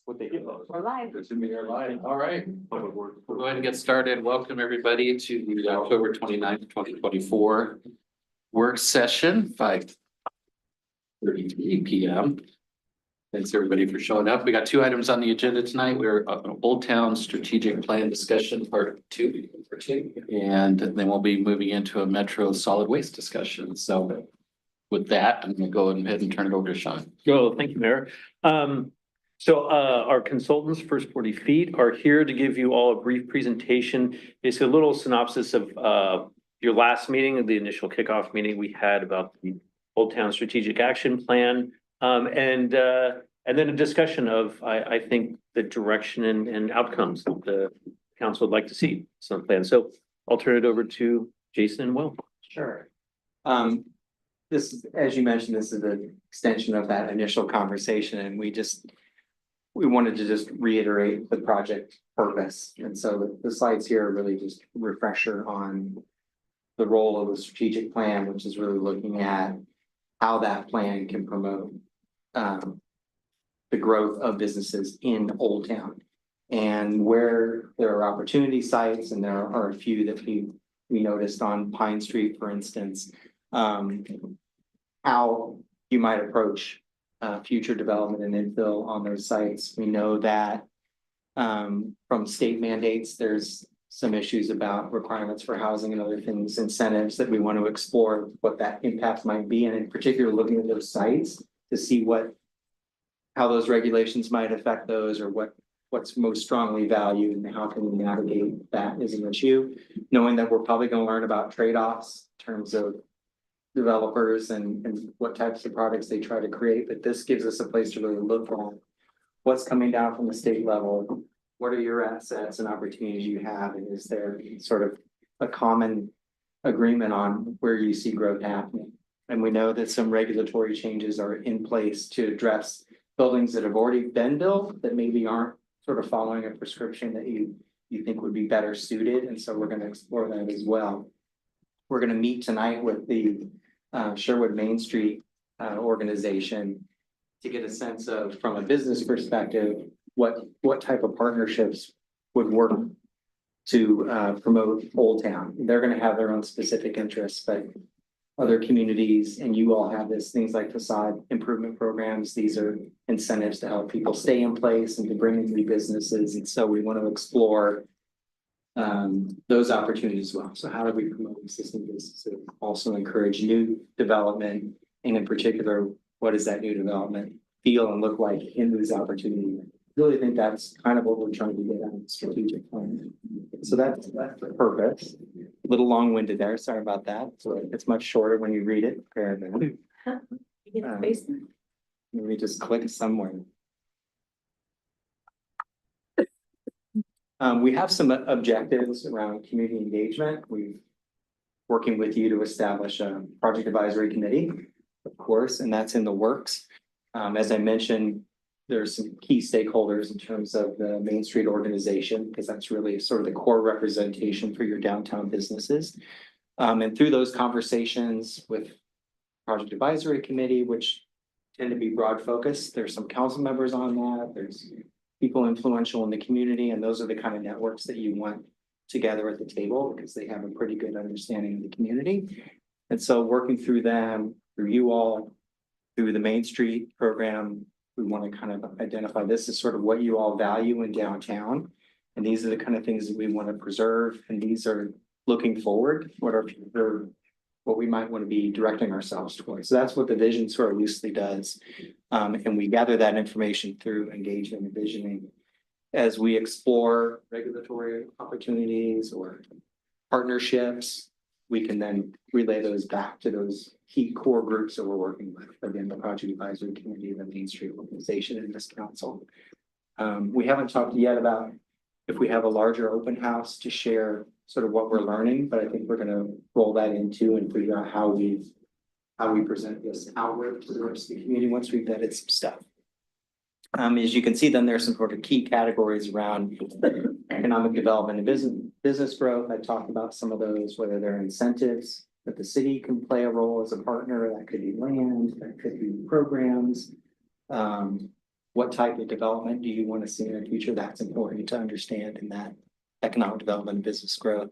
What they do. We're live. All right, we'll go ahead and get started. Welcome, everybody, to the October 29th, 2024 work session, 5:33 p.m. Thanks, everybody, for showing up. We got two items on the agenda tonight. We're Old Town Strategic Plan Discussion, Part 2, and then we'll be moving into a Metro Solid Waste discussion. So with that, I'm going to go ahead and turn it over to Sean. Thank you, Mayor. Our consultants, First 40 Feet, are here to give you all a brief presentation. It's a little synopsis of your last meeting, the initial kickoff meeting we had about the Old Town Strategic Action Plan. And then a discussion of, I think, the direction and outcomes that the council would like to see some plan. So I'll turn it over to Jason and Will. Sure. This is, as you mentioned, this is an extension of that initial conversation, and we wanted to just reiterate the project purpose. And so the slides here are really just a refresher on the role of the strategic plan, which is really looking at how that plan can promote the growth of businesses in Old Town, and where there are opportunity sites, and there are a few that we noticed on Pine Street, for instance. How you might approach future development and infill on those sites. We know that from state mandates, there's some issues about requirements for housing and other things, incentives that we want to explore what that impact might be, and in particular looking at those sites to see how those regulations might affect those, or what's most strongly valued, and how can we navigate that as an issue, knowing that we're probably going to learn about trade-offs in terms of developers and what types of products they try to create. But this gives us a place to really look at what's coming down from the state level. What are your assets and opportunities you have? And is there sort of a common agreement on where you see growth happening? And we know that some regulatory changes are in place to address buildings that have already been built that maybe aren't sort of following a prescription that you think would be better suited. And so we're going to explore that as well. We're going to meet tonight with the Sherwood Main Street organization to get a sense of, from a business perspective, what type of partnerships would work to promote Old Town. They're going to have their own specific interests, but other communities, and you all have things like facade improvement programs. These are incentives to help people stay in place and to bring in new businesses. And so we want to explore those opportunities as well. So how do we promote existing businesses? Also encourage new development, and in particular, what does that new development feel and look like in these opportunities? I really think that's kind of what we're trying to get at in the strategic plan. So that's the purpose. A little long-winded there. Sorry about that. So it's much shorter when you read it. Let me just click somewhere. We have some objectives around community engagement. We're working with you to establish a project advisory committee, of course, and that's in the works. As I mentioned, there's some key stakeholders in terms of the Main Street organization, because that's really sort of the core representation for your downtown businesses. And through those conversations with project advisory committee, which tend to be broad focused, there's some council members on that. There's people influential in the community, and those are the kind of networks that you want together at the table because they have a pretty good understanding of the community. And so working through them, through you all, through the Main Street program, we want to kind of identify this as sort of what you all value in downtown. And these are the kind of things that we want to preserve. And these are looking forward, what we might want to be directing ourselves towards. So that's what the vision sort of loosely does. And we gather that information through engagement and visioning. As we explore regulatory opportunities or partnerships, we can then relay those back to those key core groups that we're working with. Again, the Project Advisory Committee, the Main Street organization, and this council. We haven't talked yet about if we have a larger open house to share sort of what we're learning, but I think we're going to roll that into and figure out how we present this outward to the rest of the community once we've vetted some stuff. As you can see, then there's some sort of key categories around economic development and business growth. I talked about some of those, whether they're incentives that the city can play a role as a partner. That could be land, that could be programs. what type of development do you want to see in the future? That's important to understand in that economic development and business growth.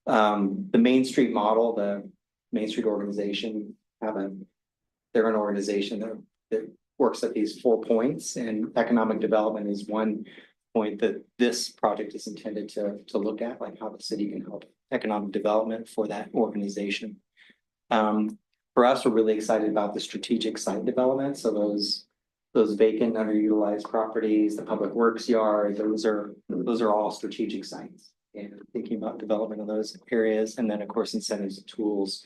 The Main Street model, the Main Street organization they're an organization that works at these 4 points, and economic development is one point that this project is intended to look at, like how the city can help economic development for that organization. For us, we're really excited about the strategic site development. So those vacant, underutilized properties, the public works yard, those are all strategic sites. And thinking about development of those areas, and then of course incentives and tools.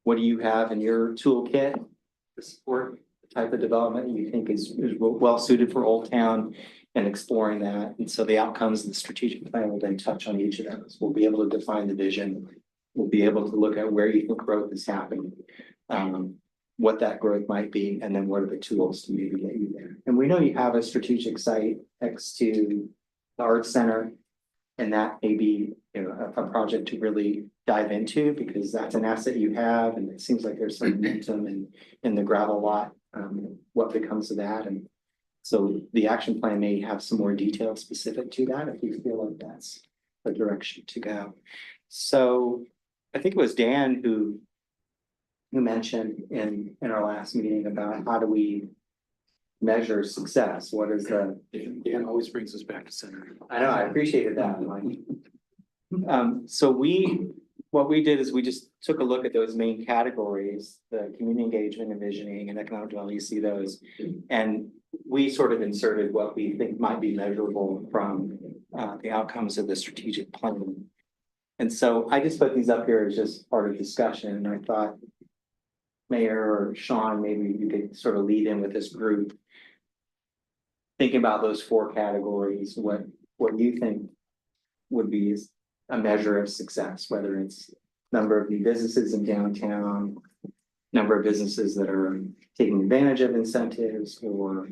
What do you have in your toolkit to support the type of development you think is well suited for Old Town, and exploring that? And so the outcomes of the strategic plan will then touch on each of those. We'll be able to define the vision. We'll be able to look at where you think growth is happening, what that growth might be, and then what are the tools to maybe get you there. And we know you have a strategic site next to the Arts Center, and that may be, you know, a project to really dive into, because that's an asset you have, and it seems like there's some momentum in the gravel lot. What becomes of that? And so the action plan may have some more detail specific to that if you feel like that's the direction to go. So I think it was Dan who mentioned in our last meeting about how do we measure success? What is the... Dan always brings us back to center. I know, I appreciated that, Mike. So what we did is we just took a look at those main categories, the community engagement and visioning and economic development, you see those. And we sort of inserted what we think might be measurable from the outcomes of the strategic plan. And so I just put these up here as just part of discussion. And I thought Mayor or Sean, maybe you could sort of lead in with this group. Thinking about those 4 categories, what you think would be a measure of success, whether it's number of new businesses in downtown, number of businesses that are taking advantage of incentives, or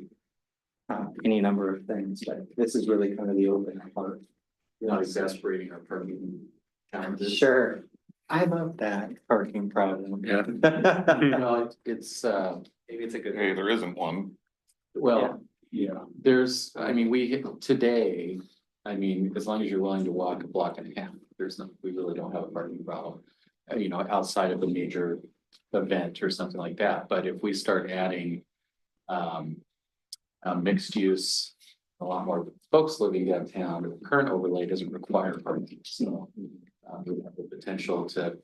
any number of things. But this is really kind of the open part. Not exasperating our parking challenges. Sure. I love that parking problem. Yeah. No, it's maybe it's a good. Hey, there isn't one. Well, yeah, there's, I mean, today, I mean, as long as you're willing to walk a block and a half, we really don't have a parking problem. You know, outside of a major event or something like that. But if we start adding mixed use, a lot more folks living downtown, the current overlay doesn't require parking. So we have the potential to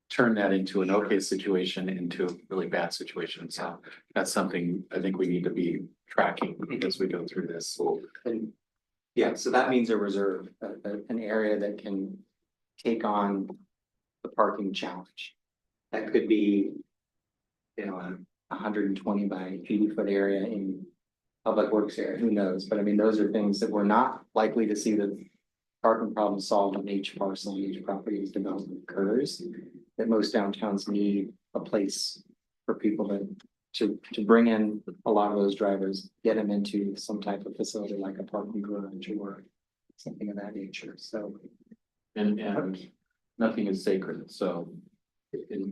turn that into an okay situation into a really bad situation. So that's something I think we need to be tracking as we go through this. And yeah, so that means a reserve, an area that can take on the parking challenge. That could be, you know, a 120 by 80 foot area in public works area, who knows? But I mean, those are things that we're not likely to see the parking problem solved on each parcel, each property as development occurs. That most downtowns need a place for people to bring in a lot of those drivers, get them into some type of facility like a parking garage or something of that nature. So, and nothing is sacred. So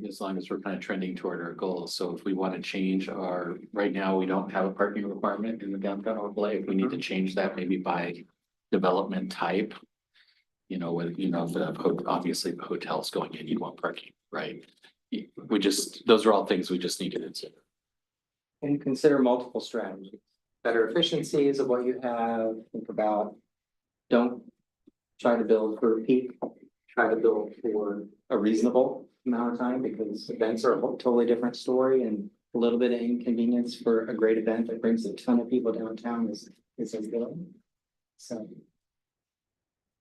as long as we're kind of trending toward our goals. So if we want to change right now, we don't have a parking requirement in the downtown overlay. If we need to change that, maybe by development type, you know, with, you know, obviously the hotels going in, you want parking, right? Those are all things we just need to consider. and consider multiple strategies, better efficiencies of what you have. Think about, don't try to build for peak, try to build for a reasonable amount of time, because events are a totally different story, and a little bit of inconvenience for a great event that brings a ton of people downtown is a good. So.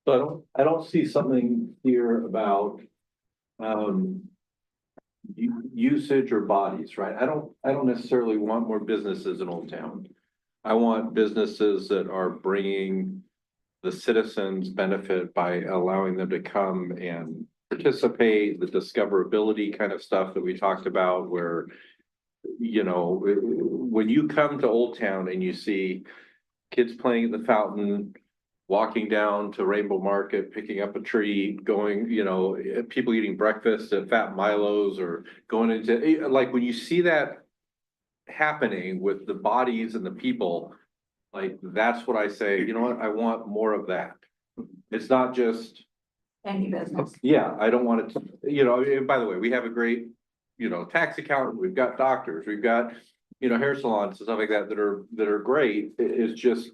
So I don't see something here about usage or bodies, right? I don't necessarily want more businesses in Old Town. I want businesses that are bringing the citizens benefit by allowing them to come and participate, the discoverability kind of stuff that we talked about, where, you know, when you come to Old Town and you see kids playing at the fountain, walking down to Rainbow Market, picking up a treat, going, you know, people eating breakfast at Fat Milo's, or going into, like, when you see that happening with the bodies and the people, Like, that's what I say, you know what, I want more of that. It's not just, Any business. yeah, I don't want it to, you know, and by the way, we have a great, you know, tax accountant, we've got doctors, we've got, you know, hair salons and stuff like that that are great. It's just,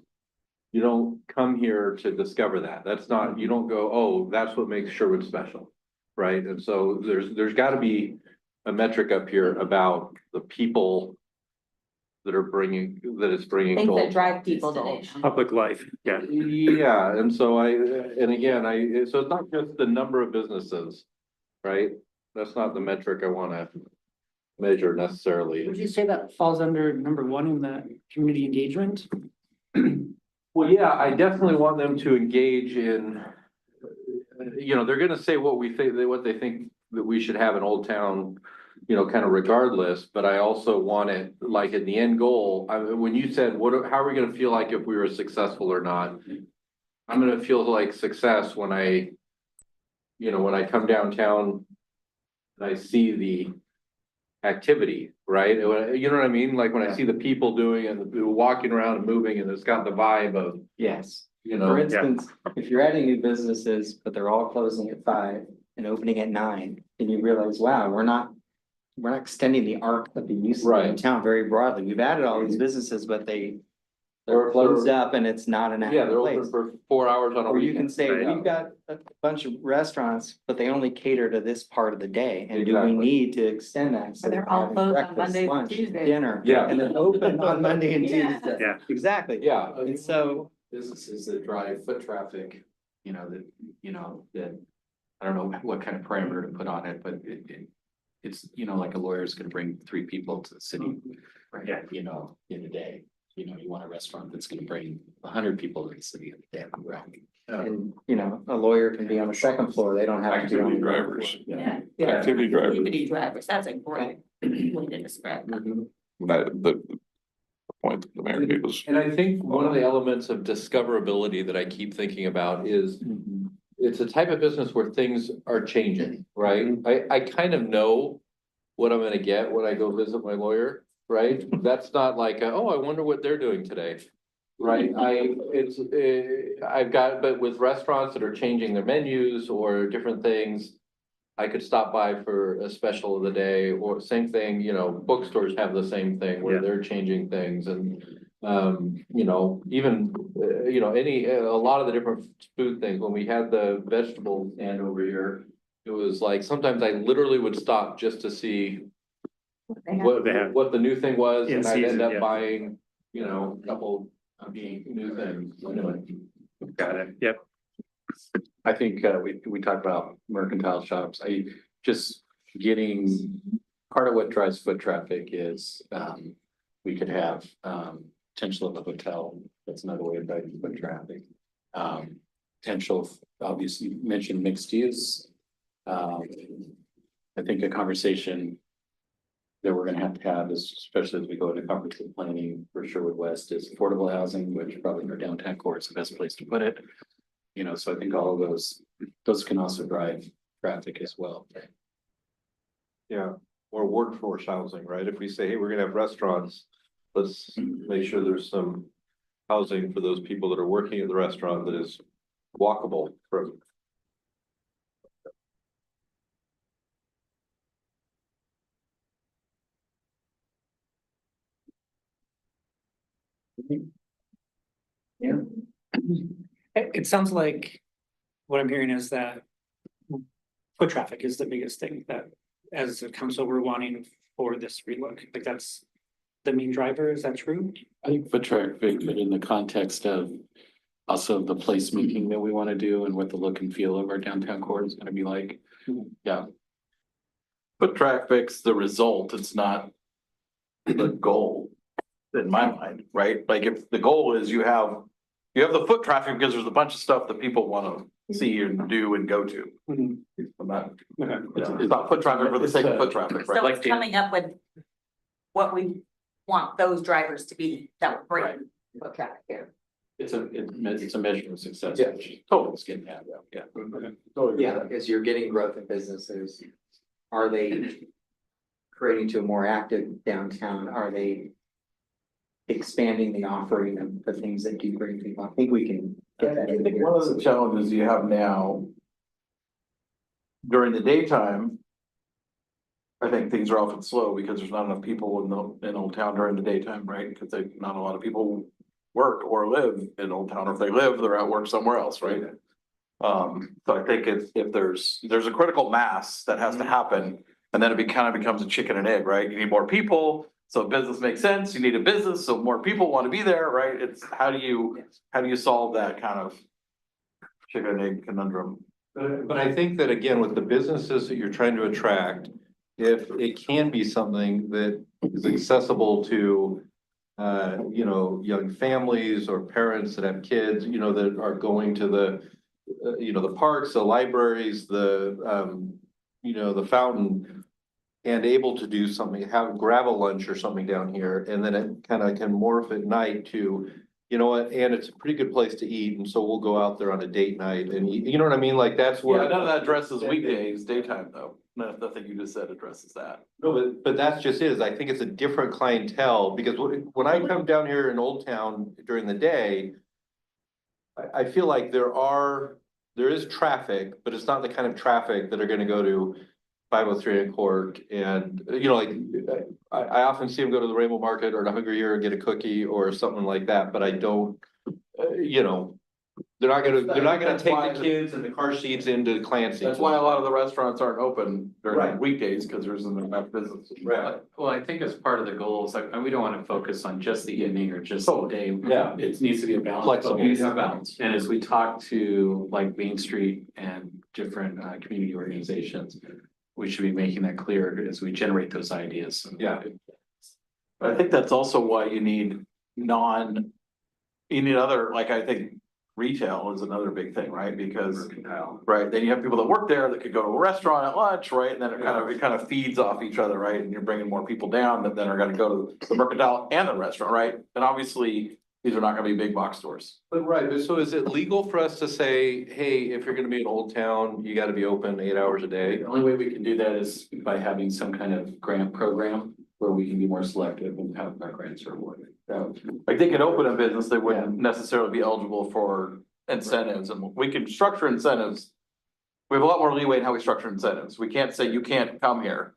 you don't come here to discover that. That's not, you don't go, oh, that's what makes Sherwood special, right? And so there's gotta be a metric up here about the people that are bringing, that it's bringing. to Things that Old drive people to Old Town. Public life, yeah. Yeah, and so and again, so it's not just the number of businesses, right? That's not the metric I wanna measure necessarily. Would you say that falls under number one in the community engagement? Well, yeah, I definitely want them to engage in, you know, they're gonna say what we think, what they think that we should have in Old Town, you know, kind of regardless, but I also want it, like, in the end goal, when you said, how are we gonna feel like if we were successful or not? I'm gonna feel like success when you know, when I come downtown and I see the activity, right? You know what I mean? Like, when I see the people doing and walking around and moving, and it's got the vibe of, Yes. you For know, instance, if you're adding new businesses, but they're all closing at 5 and opening at 9, and you realize, wow, we're not extending the arc of the use of Right. town very broadly. We've added all these businesses, but they're Or- closed up and it's not an yeah, active they're open place. for 4 hours on a Or you can weekend. say, Right. we've got a bunch of restaurants, but they only cater to this part of the day. And do we Exactly. need to extend that? So they're all closed on Mondays and lunch, Tuesdays. dinner. Yeah. And then open on Monday and Yeah. Tuesday. Yeah. Exactly. Yeah, And so, Businesses that drive foot traffic, you know, that, I don't know what kind of parameter to put on it, but it's, you know, like a lawyer's gonna bring 3 people to the city. Yeah. You know, in a day, you know, you want a restaurant that's gonna bring 100 people to the city in a day, right? and you know, a lawyer can be on the second floor. They don't have to be on the Activity ground drivers. floor. Yeah. Yeah. Activity drivers. Activity drivers, that's a great way to describe that. Mhm. The point that the mayor gave us. and I think one of the elements of discoverability that I keep thinking about is it's a type of business where things are changing, right? I kind of know what I'm gonna get when I go visit my lawyer, right? That's not like, oh, I wonder what they're doing today. Right, I've got, but with restaurants that are changing their menus or different things. I could stop by for a special of the day, or same thing, you know, bookstores have the same thing where Yeah. they're changing things and. You know, even, you know, a lot of the different food things, when we had the vegetable stand over here. It was like, sometimes I literally would stop just to see They have- what, They have- what the new thing was, In and I'd end season, up yeah. buying, you know, a couple of new things, anyway. Got it, yep. I think, we talked about mercantile shops, just getting, part of what drives foot traffic is, we could have, potential of a hotel, that's another way of driving foot traffic. Potential, obviously, you mentioned mixed use. I think a conversation that we're gonna have is, especially as we go into comprehensive planning for Sherwood West, is affordable housing, which probably our downtown core is the best place to put it. You know, so I think all of those can also drive traffic as well. Yeah, or workforce housing, right? If we say, hey, we're gonna have restaurants, let's make sure there's some housing for those people that are working at the restaurant that is walkable from. It sounds like what I'm hearing is that foot traffic is the biggest thing that as a council we're wanting for this relook, like that's the main driver, is that true? I think foot traffic, but in the context of also the placemaking that we want to do and what the look and feel of our downtown core is gonna be like. Yeah. Foot traffic's the result, it's not the goal, in my mind, right? Like, if the goal is you have the foot traffic because there's a bunch of stuff that people wanna see and do and go to. Mhm. I'm not- Okay. It's not foot traffic for the sake of foot traffic, right? So Like, it's coming up with what we want those drivers to be that would bring foot traffic here. It's a measure of success. Yeah. which Totally is getting at, yeah. Yeah, as you're getting growth in businesses, are they creating to a more active downtown? Are they expanding the offering of the things that do bring people. I think we can get that I in think here. one of the challenges you have now during the daytime, I think things are often slow because there's not enough people in Old Town during the daytime, right? Because not a lot of people work or live in Old Town, or if they live, they're at work somewhere else, right? So I think if there's a critical mass that has to happen, and then kind of becomes a chicken and egg, right? You need more people, so business makes sense, you need a business, so more people want to be there, right? It's how do you solve that kind of chicken and egg conundrum? But I think that again, with the businesses that you're trying to attract, if it can be something that is accessible to you know, young families or parents that have kids, you know, that are going to the you know, the parks, the libraries, you know, the fountain, and able to do something, grab a lunch or something down here, and then it kind of can morph at night to, you know what, and it's a pretty good place to eat, and so we'll go out there on a date night and eat, you know what I mean? Like that's Yeah, where. none of that addresses weekdays, daytime though, nothing you just said addresses that. No, but that's just it, is I think it's a different clientele, because when I come down here in Old Town during the day. I feel like there is traffic, but it's not the kind of traffic that are gonna go to 503 and Court, and, you know, like, I often see them go to the Rainbow Market or to Hungry Ear and get a cookie or something like that, but I don't, you know. They're not gonna take the kids and the car seats into Clancy. That's why a lot of the restaurants aren't open during Right. weekdays, because there's enough business. Right. Well, I think as part of the goals, like, and we don't want to focus on just the evening or just the day. Yeah. It needs to be a balance. Flexible. But we have balance. And as we talk to like Main Street and different community organizations, we should be making that clear as we generate those ideas. Yeah. But I think that's also why you need other, like, I think retail is another big thing, right? Because, right, then you have people that work there that could go to a restaurant at lunch, right? And then it kind of feeds off each other, right? And you're bringing more people down that then are gonna go to the Mercantile and the restaurant, right? And obviously, these are not gonna be big box stores. But right, but so is it legal for us to say, hey, if you're gonna be in Old Town, you gotta be open 8 hours a day? The only way we can do that is by having some kind of grant program where we can be more selective and have our grants are awarded. Like, they could open a business, they wouldn't necessarily be eligible for incentives, and we can structure incentives. We have a lot more leeway in how we structure incentives. We can't say you can't come here.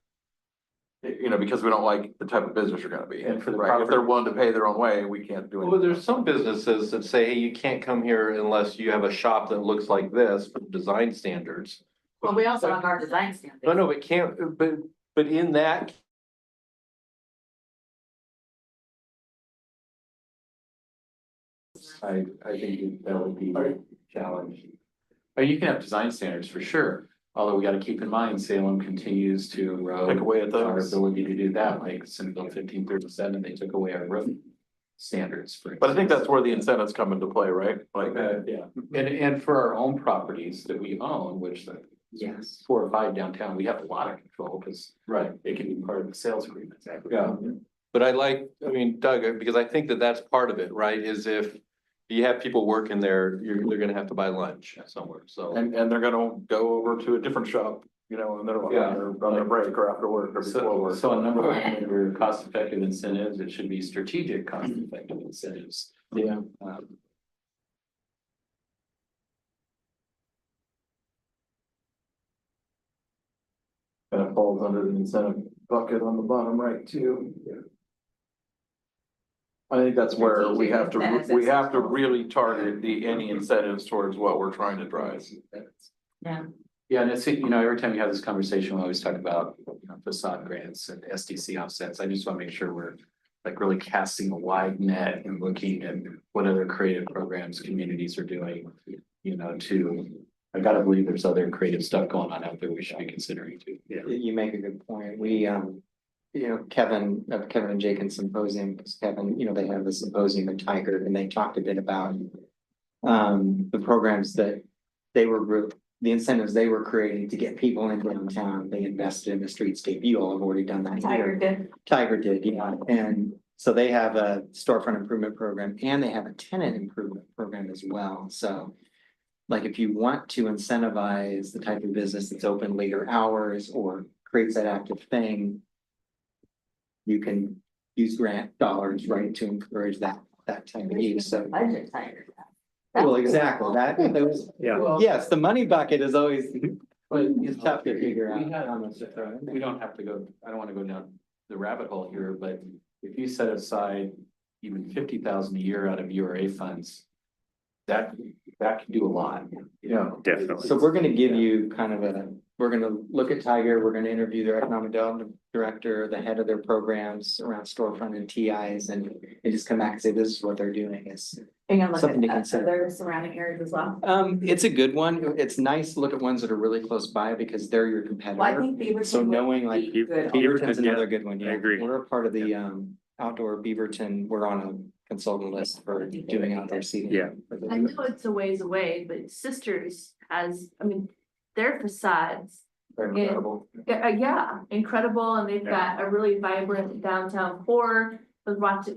You know, because we don't like the type of business you're gonna be. And for the Right, if they're willing to pay their own way, we can't do Well, it. there's some businesses that say, hey, you can't come here unless you have a shop that looks like this for design standards. Well, we also have our design standards. No, it can't, but in that. I think that would be a challenge. But you can have design standards for sure, although we gotta keep in mind Salem continues to erode Take away at our those. ability to do that, like Senate Bill 1537, they took away our road standards for. But I think that's where the incentives come into play, right? Like, Yeah, and for our own properties that we own, which the Yes. 4 or 5 downtown, we have a lot of control, because Right. it can be part of the sales agreement. Yeah. But I mean, Doug, because I think that that's part of it, right, is if you have people working there, they're gonna have to buy lunch somewhere, so. and they're gonna go over to a different shop, you know, and they're on their break or after work or before So, work. so a number one, under cost effective incentives, it should be strategic cost effective incentives. Yeah. Kind of falls under the incentive bucket on the bottom right too. I think that's where we have to really target any incentives towards what we're trying to drive. Yeah. Yeah, and it's, you know, every time you have this conversation, we always talk about, you know, facade grants and SDC offsets. I just want to make sure we're like really casting a wide net and looking at what other creative programs communities are doing, you know, I've got to believe there's other creative stuff going on out there we should be considering too. Yeah. You make a good point. We, you know, Kevin and Jenkins Symposium, because Kevin, you know, they have the symposium in Tiger, and they talked a bit about the programs that the incentives they were creating to get people in downtown. They invested in the streetscape. You all have already done that. Tiger did. Tiger did, yeah. And so they have a storefront improvement program, and they have a tenant improvement program as well. So like, if you want to incentivize the type of business that's open later hours or creates that active thing, you can use grant dollars, right, to encourage that type of use, so. Budget tighter. Well, exactly, that, those, Yeah. yes, the money bucket is always, But it's tough to figure out we have- how much to throw in there. We don't have to go, I don't wanna go down the rabbit hole here, but if you set aside even 50,000 a year out of URA funds. That can do a lot. Yeah. Definitely. So we're gonna give you kind of we're gonna look at Tiger, we're gonna interview their economic development director, the head of their programs around storefront and TIs, and just come back and say, this is what they're doing is. Are you gonna look Something to at consider. other surrounding areas as well? It's a good one. It's nice to look at ones that are really close by because they're your Well, I competitor. think Beaverton. So knowing like would be good. Beaverton's yeah, another good one, yeah. I agree. We're a part of the outdoor Beaverton, we're on a consultant list for doing outdoor seating. Yeah. I know it's a ways away, but Sisters has, I mean, their facades, They're incredible. yeah, incredible, and they've got a really vibrant downtown core with lots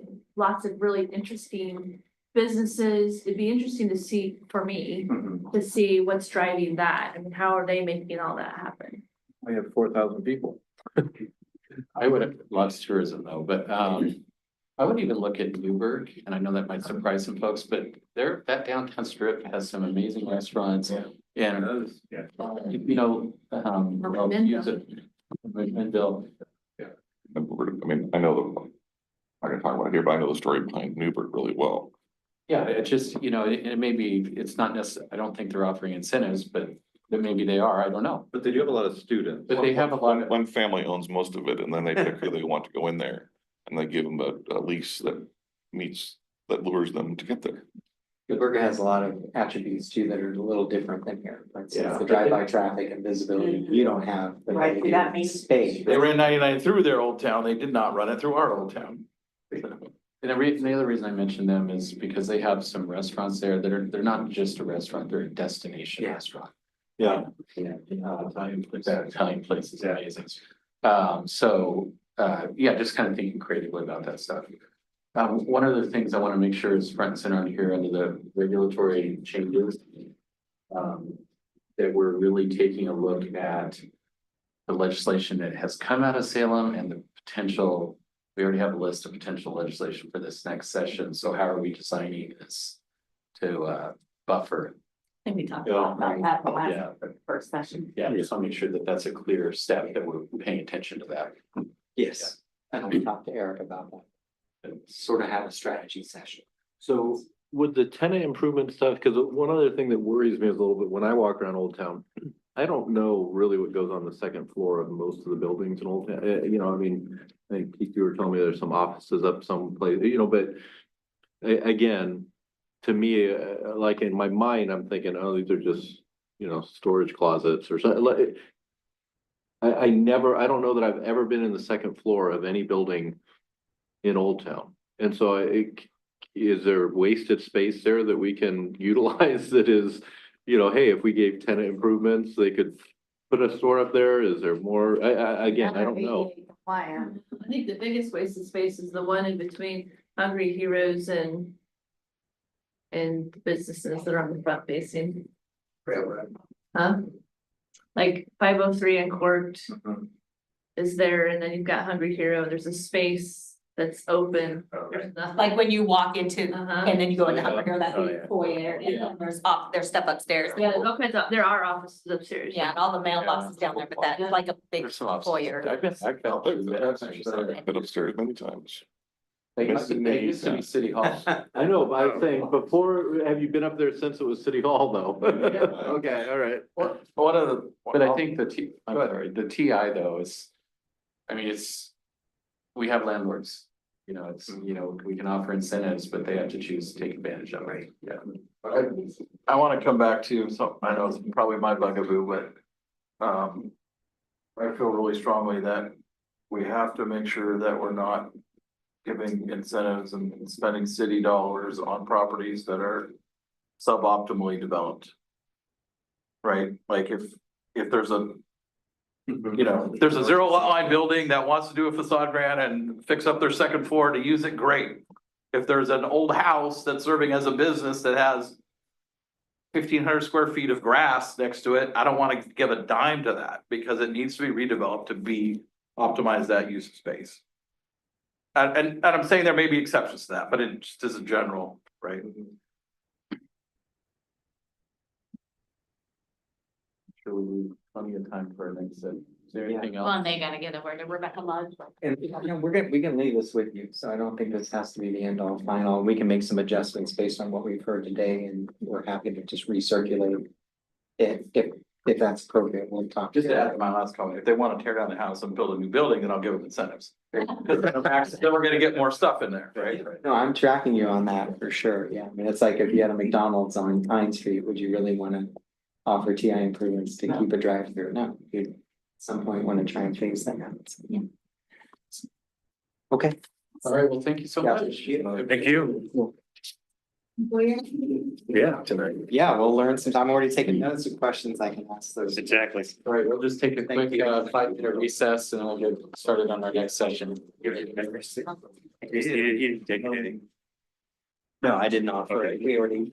of really interesting businesses. It'd be interesting to see, for me, Mhm. to see what's driving that. I mean, how are they making all that happen? We have 4,000 people. I would have lots of tourism though, but I would even look at Newburgh, and I know that might surprise some folks, but that downtown strip has some amazing restaurants. Yeah. And Yeah. you know, I'll use it. Midville, I mean, I know the, I can talk about it here, but I know the story behind Newburgh really well. yeah, it just, you know, it may be, it's not necessarily, I don't think they're offering incentives, but maybe they are, I don't know. But they do have a lot of students. But they have a lot of. One family owns most of it and then they pick who they want to go in there. And they give them a lease that that lures them to get there. Newburgh has a lot of attributes too that are a little different than here. For instance, Yeah. the drive-by traffic and visibility, you don't have. the Right, ability that to means- Space. They ran 99 through their old town. They did not run it through our old town. And the other reason I mentioned them is because they have some restaurants there that they're not just a restaurant, they're a destination Yeah. restaurant. Yeah. Italian place is amazing. Yeah, just kind of thinking creatively about that stuff. One of the things I want to make sure is front and center on here under the regulatory changes. That we're really taking a look at the legislation that has come out of Salem and the potential. We already have a list of potential legislation for this next session, so how are we designing this to buffer? I think we talked Yeah. about that the last Yeah, first session. yeah, just want to make sure that that's a clear step, that we're paying attention to that. Yes, and we talked to Eric about that. Sort of have a strategy session. So with the tenant improvement stuff, because one other thing that worries me is a little bit, when I walk around Old Town, I don't know really what goes on the second floor of most of the buildings in Old Town. You know, I mean, I think Keith, you were telling me there's some offices up someplace, you know, but again, to me, like in my mind, I'm thinking, oh, these are just, you know, storage closets or something. Like, I don't know that I've ever been in the second floor of any building in Old Town. And so is there wasted space there that we can utilize that is, you know, hey, if we gave tenant improvements, they could put a store up there? Is there more? Again, I don't know. I think the biggest waste of space is the one in between Hungry Heroes and businesses that are on the front facing. Huh? Like 503 and Court is there, and then you've got Hungry Hero, there's a space that's open. There's nothing. Like when you walk into, Uh-huh. and then you go into Humber Hill, that Oh, big yeah. foyer, and then there's stuff upstairs. Yeah, there's all kinds of, there are offices upstairs. Yeah, and all the mailboxes down there, but that's like a big There's some offices. foyer. I've been I've been upstairs many times. They used to be City Hall. I know, but I'm saying, have you been up there since it was City Hall though? Okay, all right. One of the. But I think the TI though is, I mean, we have landlords. You know, we can offer incentives, but they have to choose to take advantage of it. Yeah. I want to come back to something, I know it's probably my bugaboo, but, I feel really strongly that we have to make sure that we're not giving incentives and spending city dollars on properties that are suboptimally developed. Right? Like if there's if there's a zero lot line building that wants to do a facade grant and fix up their second floor to use it, great. If there's an old house that's serving as a business that has 1,500 square feet of grass next to it, I don't want to give a dime to that because it needs to be redeveloped to optimize that use of space. And I'm saying there may be exceptions to that, but it just is a general, right? Sure, we leave plenty of time for our next set. Is there anything Well, else? and they gotta get over to Rebecca Lodge. And, you know, we can leave this with you, so I don't think this has to be the end all final. We can make some adjustments based on what we've heard today, and we're happy to just recirculate. If that's appropriate, we'll talk. Just to add to my last comment, if they want to tear down the house and build a new building, then I'll give them incentives. Because then we're gonna get more stuff in there, right? No, I'm tracking you on that for sure, yeah, I mean, it's like if you had a McDonald's on Pine Street, would you really wanna offer TI improvements to keep a drive-through? No, you'd at some point wanna try and phase that out. Yeah. Okay. All right, well, thank you so Yeah. much. Thank you. Yeah, tonight. Yeah, we'll learn some, I'm already taking notes of questions I can ask those. Exactly. All right, we'll just take a quick 5-minute recess and we'll get started on our next session. You didn't take anything. No, I didn't offer it, we already.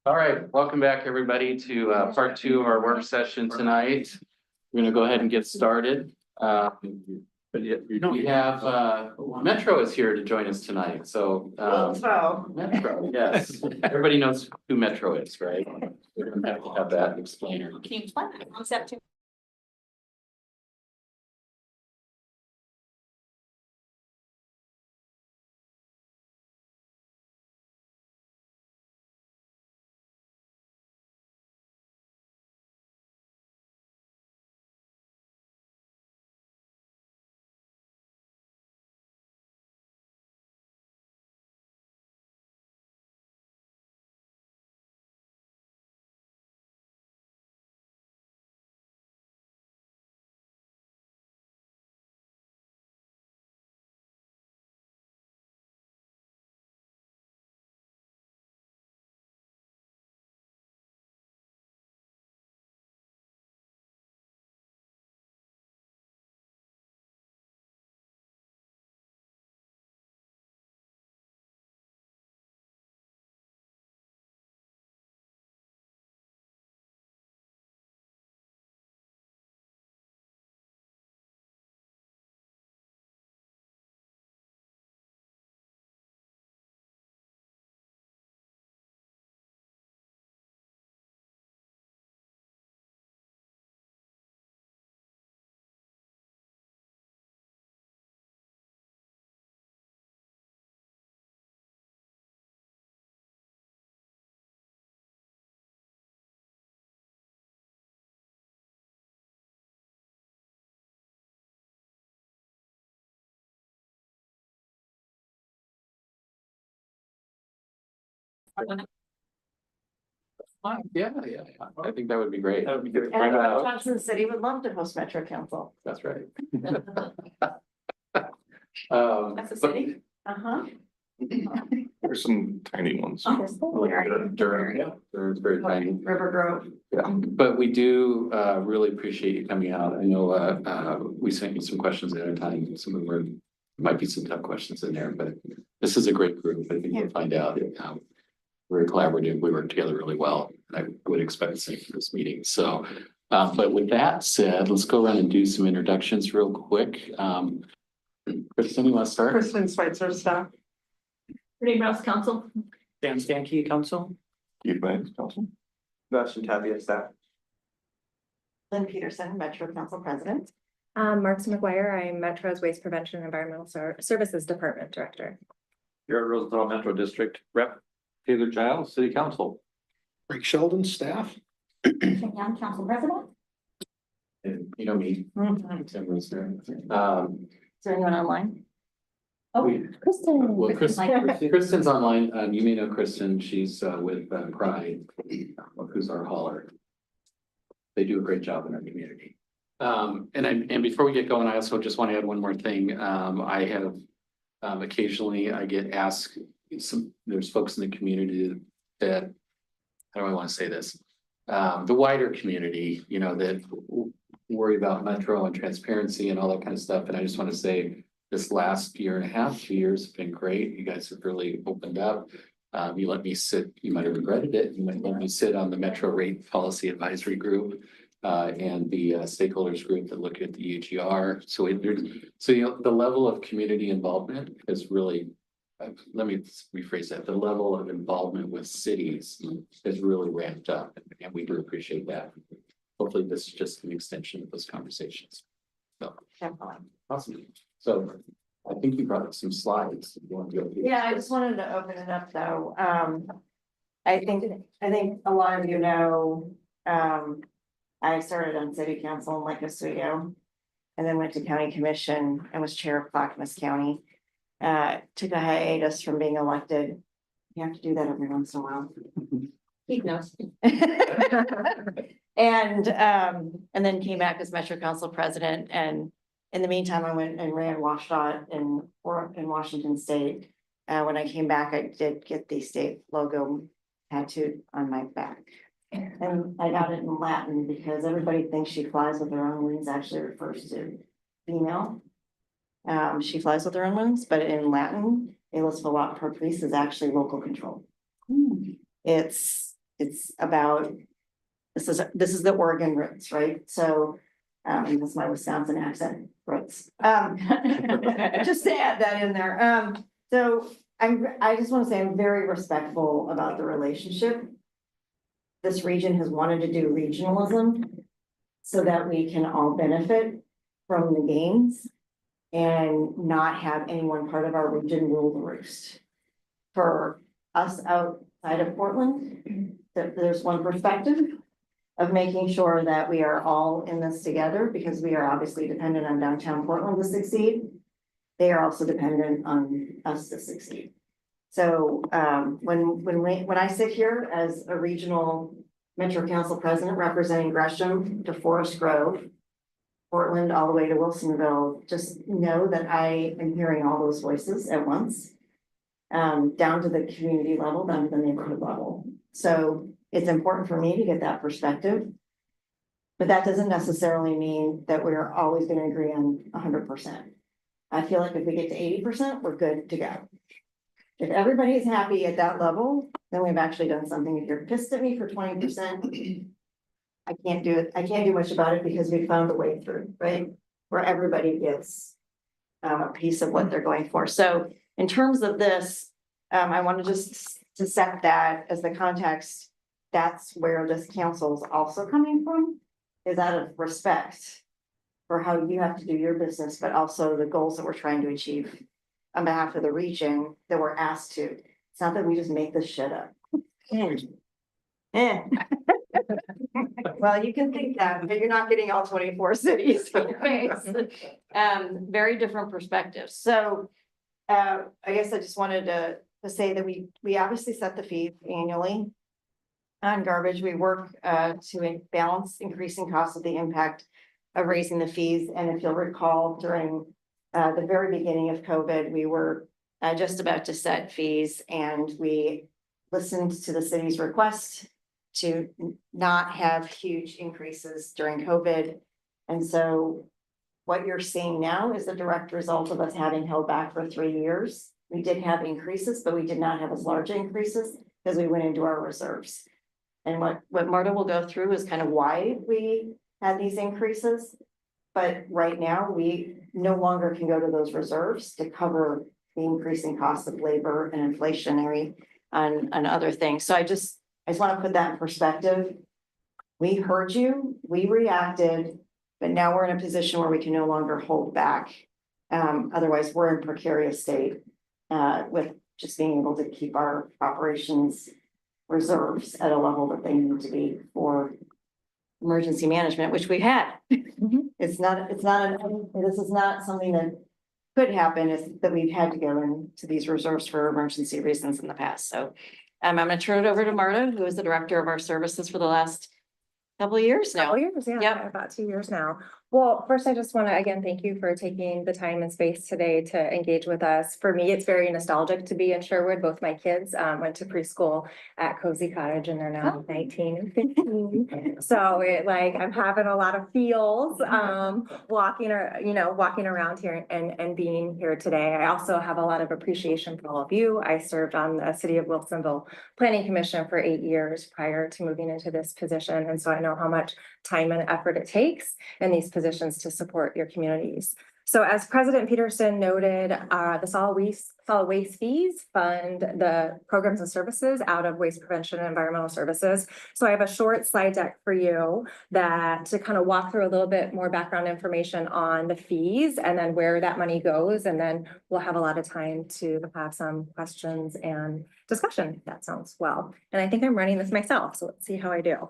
All right, welcome back, everybody, to part two of our work session tonight. We're gonna go ahead and get started. We have Metro is here to join us tonight, so. Metro, yes. Everybody knows who Metro is, right? We don't have to have that explainer. Can you explain that concept to? Yeah, I think that would be great. That would be good. Johnson City would love to host Metro Council. That's right. That's a city? Uh-huh. There's some tiny ones. Durham, yeah, Durham's very tiny. River Grove. Yeah, but we do really appreciate you coming out. I know we sent you some questions at a time. Some of them were, might be some tough questions in there, but this is a great group. I think you'll find out. Very collaborative. We work together really well. And I would expect the same for this meeting. So, but with that said, let's go around and do some introductions real quick. Kristen, you want to start? Kristen Switzer, staff. Pretty Rouse Council. Dan Stankey, council. Keith Banks, council. Sebastian Tapia, staff. Lynn Peterson, Metro Council President. Marks McGuire, I'm Metro's Waste Prevention and Environmental Services Department Director. Garrett Rosenthal, Metro District Rep. Taylor Giles, City Council. Rick Sheldon, staff. Young Council President? And you know me. Tim was there. Is there anyone online? Oh, Kristen. Well, Kristen's online. You may know Kristen. She's with Pride, who's our hauler. They do a great job in our community. And before we get going, I also just want to add one more thing. I have occasionally I get asked there's folks in the community that, how do I want to say this? The wider community, you know, that worry about Metro and transparency and all that kind of stuff. And I just want to say this last year and a half, 2 years have been great. You guys have really opened up. You let me sit, you might have regretted it. You might let me sit on the Metro Rate Policy Advisory Group and the stakeholders group that look at the EGR. So you know, the level of community involvement is really, let me rephrase that. The level of involvement with cities is really ramped up, and we do appreciate that. Hopefully this is just an extension of those conversations. So, awesome. So I think you brought up some slides. You want to go through? Yeah, I just wanted to open it up though. I think a lot of you know, I started on city council in Lake Oswego. And then went to county commission and was chair of Clackamas County. Took a hiatus from being elected. You have to do that every once in a while. He knows. And then came back as Metro Council president, and in the meantime, I went and ran WashDOT in Washington State. When I came back, I did get the state logo tattooed on my back. And I got it in Latin because everybody thinks she flies with her own wings, actually refers to female. She flies with her own wings, but in Latin, Alis Velat Propris is actually local control. It's It's about, this is the Oregon roots, right? So, that's my Wisconsin accent, roots. Just to add that in there. So I just want to say I'm very respectful about the relationship. This region has wanted to do regionalism so that we can all benefit from the gains and not have any one part of our region rule the roost. For us outside of Portland, there's one perspective of making sure that we are all in this together, because we are obviously dependent on downtown Portland to succeed. They are also dependent on us to succeed. So when I sit here as a regional Metro Council president representing Gresham to Forest Grove, Portland, all the way to Wilsonville, just know that I am hearing all those voices at once, down to the community level, down to the neighborhood level. So it's important for me to get that perspective. But that doesn't necessarily mean that we're always going to agree on 100%. I feel like if we get to 80%, we're good to go. If everybody's happy at that level, then we've actually done something. If you're pissed at me for 20%, I can't do it. I can't do much about it because we found a way through, right? Where everybody gets a piece of what they're going for. So in terms of this, I want to just to set that as the context. That's where this council is also coming from, is out of respect for how you have to do your business, but also the goals that we're trying to achieve on behalf of the region that we're asked to. It's not that we just make this shit up. Well, you can think that, but you're not getting all 24 cities in your face. Very different perspectives. So I guess I just wanted to say that we obviously set the fees annually on garbage. We work to balance increasing costs of the impact of raising the fees. And if you'll recall, during the very beginning of COVID, we were just about to set fees, and we listened to the city's request to not have huge increases during COVID. And so what you're seeing now is the direct result of us having held back for 3 years. We did have increases, but we did not have as large increases because we went into our reserves. And what Marta will go through is kind of why we had these increases. But right now, we no longer can go to those reserves to cover the increasing cost of labor and inflationary and other things. So I just want to put that in perspective. We heard you, we reacted, but now we're in a position where we can no longer hold back. Otherwise, we're in precarious state with just being able to keep our operations reserves at a level that they need to be for emergency management, which we had. This is not something that could happen, is that we've had to go into these reserves for emergency reasons in the past. So I'm going to turn it over to Marta, who is the director of our services for the last couple of years now. Couple years, yeah, Yep. about 2 years now. Well, first, I just want to again thank you for taking the time and space today to engage with us. For me, it's very nostalgic to be in Sherwood. Both my kids went to preschool at Cozy Cottage, and they're now 19 and 15. So I'm having a lot of feels walking around here and being here today. I also have a lot of appreciation for all of you. I served on the City of Wilsonville Planning Commission for 8 years prior to moving into this position, and so I know how much time and effort it takes in these positions to support your communities. So as President Peterson noted, the solid waste fees fund the programs and services out of waste prevention and environmental services. So I have a short slide deck for you to kind of walk through a little bit more background information on the fees and then where that money goes. And then we'll have a lot of time to have some questions and discussion, if that sounds well. And I think I'm running this myself, so let's see how I do.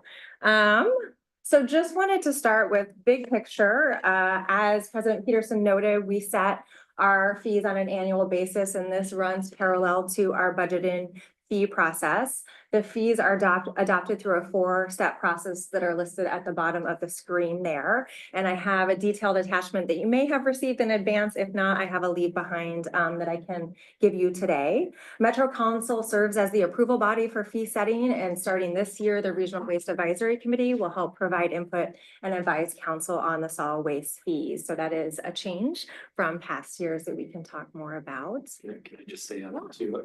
So just wanted to start with big picture. As President Peterson noted, we set our fees on an annual basis, and this runs parallel to our budgeting fee process. The fees are adopted through a 4-step process that are listed at the bottom of the screen there. And I have a detailed attachment that you may have received in advance. If not, I have a leave behind that I can give you today. Metro Council serves as the approval body for fee setting, and starting this year, the Regional Waste Advisory Committee will help provide input and advise council on the solid waste fees. So that is a change from past years that we can talk more about. Can I just say on that too?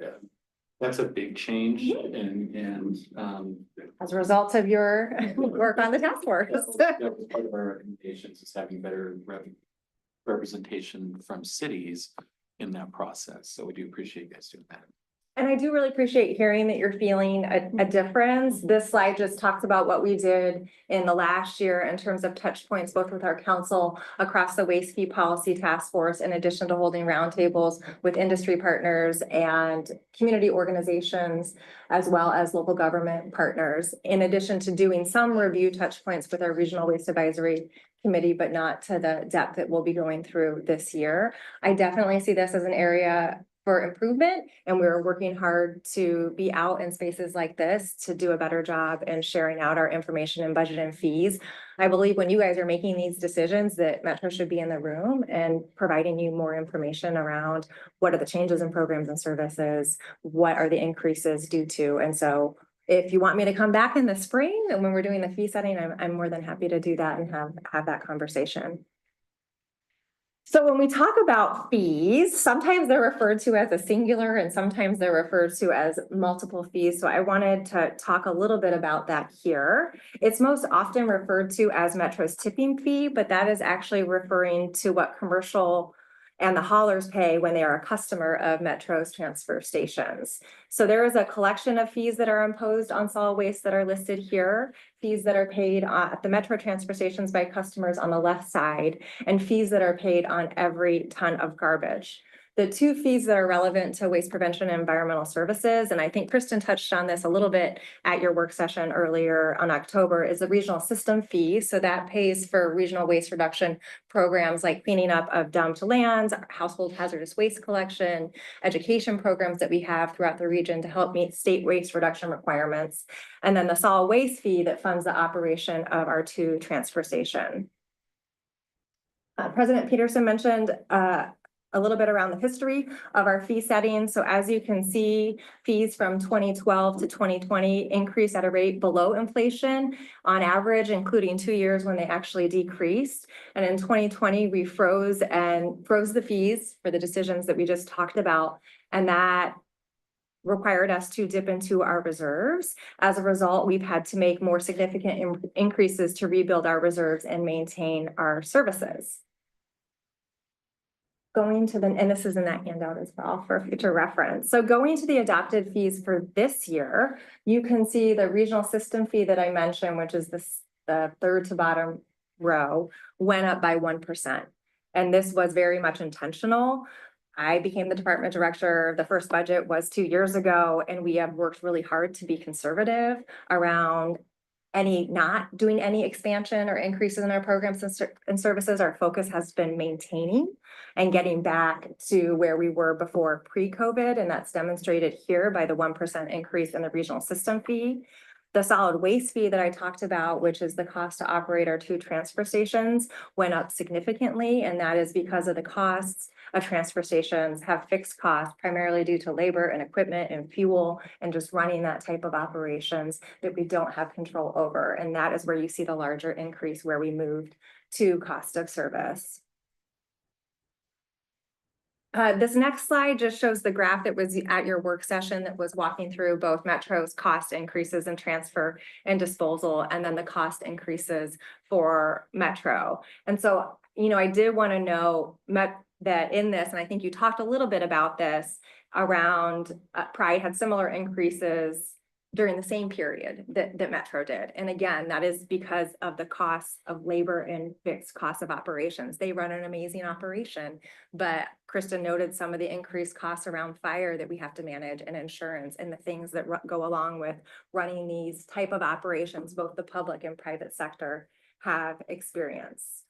That's a big change and, As a result of your work on the task force. that was part of our recommendations is having better representation from cities in that process. So we do appreciate you guys doing that. And I do really appreciate hearing that you're feeling a difference. This slide just talks about what we did in the last year in terms of touch points, both with our council across the waste fee policy task force, in addition to holding roundtables with industry partners and community organizations, as well as local government partners, in addition to doing some review touch points with our regional waste advisory committee, but not to the depth that we'll be going through this year. I definitely see this as an area for improvement, and we're working hard to be out in spaces like this to do a better job in sharing out our information and budget and fees. I believe when you guys are making these decisions that Metro should be in the room and providing you more information around what are the changes in programs and services, what are the increases due to. And so if you want me to come back in the spring and when we're doing the fee setting, I'm more than happy to do that and have that conversation. So when we talk about fees, sometimes they're referred to as a singular and sometimes they're referred to as multiple fees. So I wanted to talk a little bit about that here. It's most often referred to as Metro's tipping fee, but that is actually referring to what commercial and the haulers pay when they are a customer of Metro's transfer stations. So there is a collection of fees that are imposed on solid waste that are listed here, fees that are paid at the Metro transfer stations by customers on the left side, and fees that are paid on every ton of garbage. The two fees that are relevant to waste prevention and environmental services, and I think Kristen touched on this a little bit at your work session earlier on October, is the regional system fee. So that pays for regional waste reduction programs like cleaning up of dumped lands, household hazardous waste collection, education programs that we have throughout the region to help meet state waste reduction requirements. And then the solid waste fee that funds the operation of our two transfer station. President Peterson mentioned a little bit around the history of our fee setting. So as you can see, fees from 2012 to 2020 increased at a rate below inflation on average, including 2 years when they actually decreased. And in 2020, we froze the fees for the decisions that we just talked about. And that required us to dip into our reserves. As a result, we've had to make more significant increases to rebuild our reserves and maintain our services. Going to and this is in that handout as well for future reference. So going to the adopted fees for this year, you can see the regional system fee that I mentioned, which is the third to bottom row, went up by 1%. And this was very much intentional. I became the department director. The first budget was 2 years ago, and we have worked really hard to be conservative around not doing any expansion or increases in our programs and services. Our focus has been maintaining and getting back to where we were before pre-COVID. And that's demonstrated here by the 1% increase in the regional system fee. The solid waste fee that I talked about, which is the cost to operate our two transfer stations, went up significantly. And that is because of the costs of transfer stations have fixed costs, primarily due to labor and equipment and fuel and just running that type of operations that we don't have control over. And that is where you see the larger increase where we moved to cost of service. This next slide just shows the graph that was at your work session that was walking through both Metro's cost increases in transfer and disposal, and then the cost increases for Metro. And so, I did want to know that in this, and I think you talked a little bit about this around Pride had similar increases during the same period that Metro did. And again, that is because of the costs of labor and fixed costs of operations. They run an amazing operation, but Kristen noted some of the increased costs around fire that we have to manage and insurance and the things that go along with running these type of operations, both the public and private sector have experienced.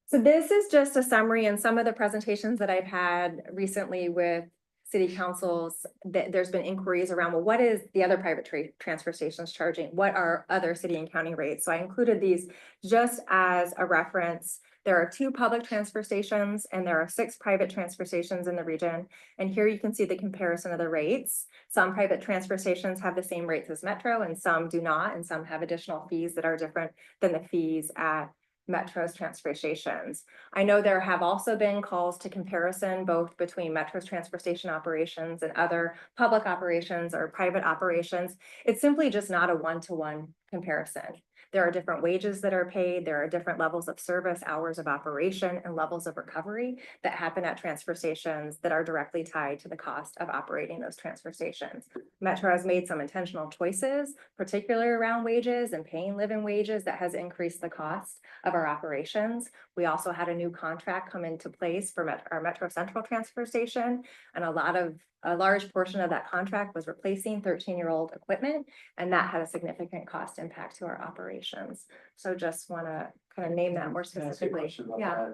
So this is just a summary and some of the presentations that I've had recently with city councils, that there's been inquiries around, well, what is the other private transfer stations charging? What are other city and county rates? So I included these just as a reference. There are 2 public transfer stations and there are 6 private transfer stations in the region. And here you can see the comparison of the rates. Some private transfer stations have the same rates as Metro and some do not. And some have additional fees that are different than the fees at Metro's transfer stations. I know there have also been calls to comparison both between Metro's transfer station operations and other public operations or private operations. It's simply just not a one-to-one comparison. There are different wages that are paid. There are different levels of service, hours of operation, and levels of recovery that happen at transfer stations that are directly tied to the cost of operating those transfer stations. Metro has made some intentional choices, particularly around wages and paying living wages, that has increased the cost of our operations. We also had a new contract come into place for our Metro Central transfer station, and a large portion of that contract was replacing 13-year-old equipment, and that had a significant cost impact to our operations. So just want to kind of name that more specifically. Yeah,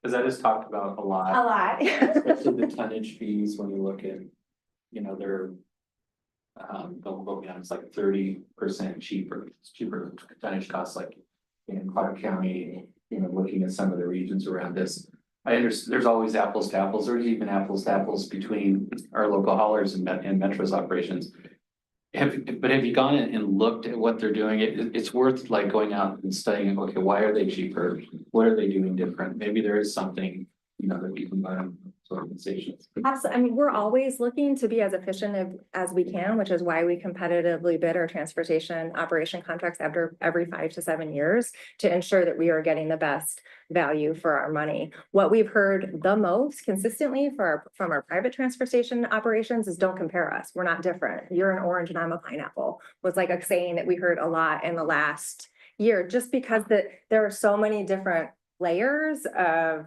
Because that is talked about a lot. a lot. Especially the tonnage fees, when you look at, they're. Don't quote me on, it's like 30% cheaper, it's cheaper tonnage costs, like in Clark County, looking at some of the regions around this. I understand there's always apples to apples, there's even apples to apples between our local haulers and Metro's operations. But have you gone in and looked at what they're doing? It's worth like going out and studying, okay, why are they cheaper? What are they doing different? Maybe there is something, that we can learn from those organizations. Absolutely. I mean, we're always looking to be as efficient as we can, which is why we competitively bid our transportation operation contracts after every 5 to 7 years to ensure that we are getting the best value for our money. What we've heard the most consistently from our private transportation operations is don't compare us. We're not different. You're an orange and I'm a pineapple, was like a saying that we heard a lot in the last year, just because there are so many different layers of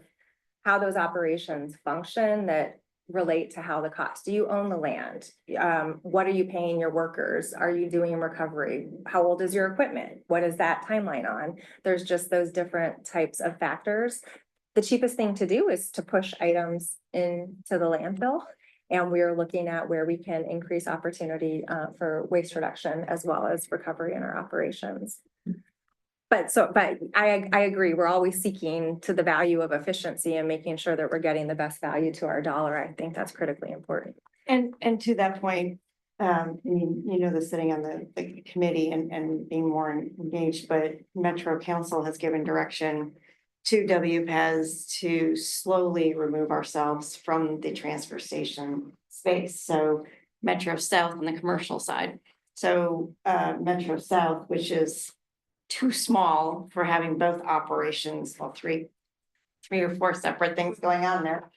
how those operations function that relate to how the cost. Do you own the land? What are you paying your workers? Are you doing recovery? How old is your equipment? What is that timeline on? There's just those different types of factors. The cheapest thing to do is to push items into the landfill. And we're looking at where we can increase opportunity for waste reduction as well as recovery in our operations. But I agree, we're always seeking to the value of efficiency and making sure that we're getting the best value to our dollar. I think that's critically important. And to that point, I mean, the sitting on the committee and being more engaged, but Metro Council has given direction to WPAS to slowly remove ourselves from the transfer station space. So Metro South on the commercial side. So Metro South, which is too small for having both operations, well, three or four separate things going on there.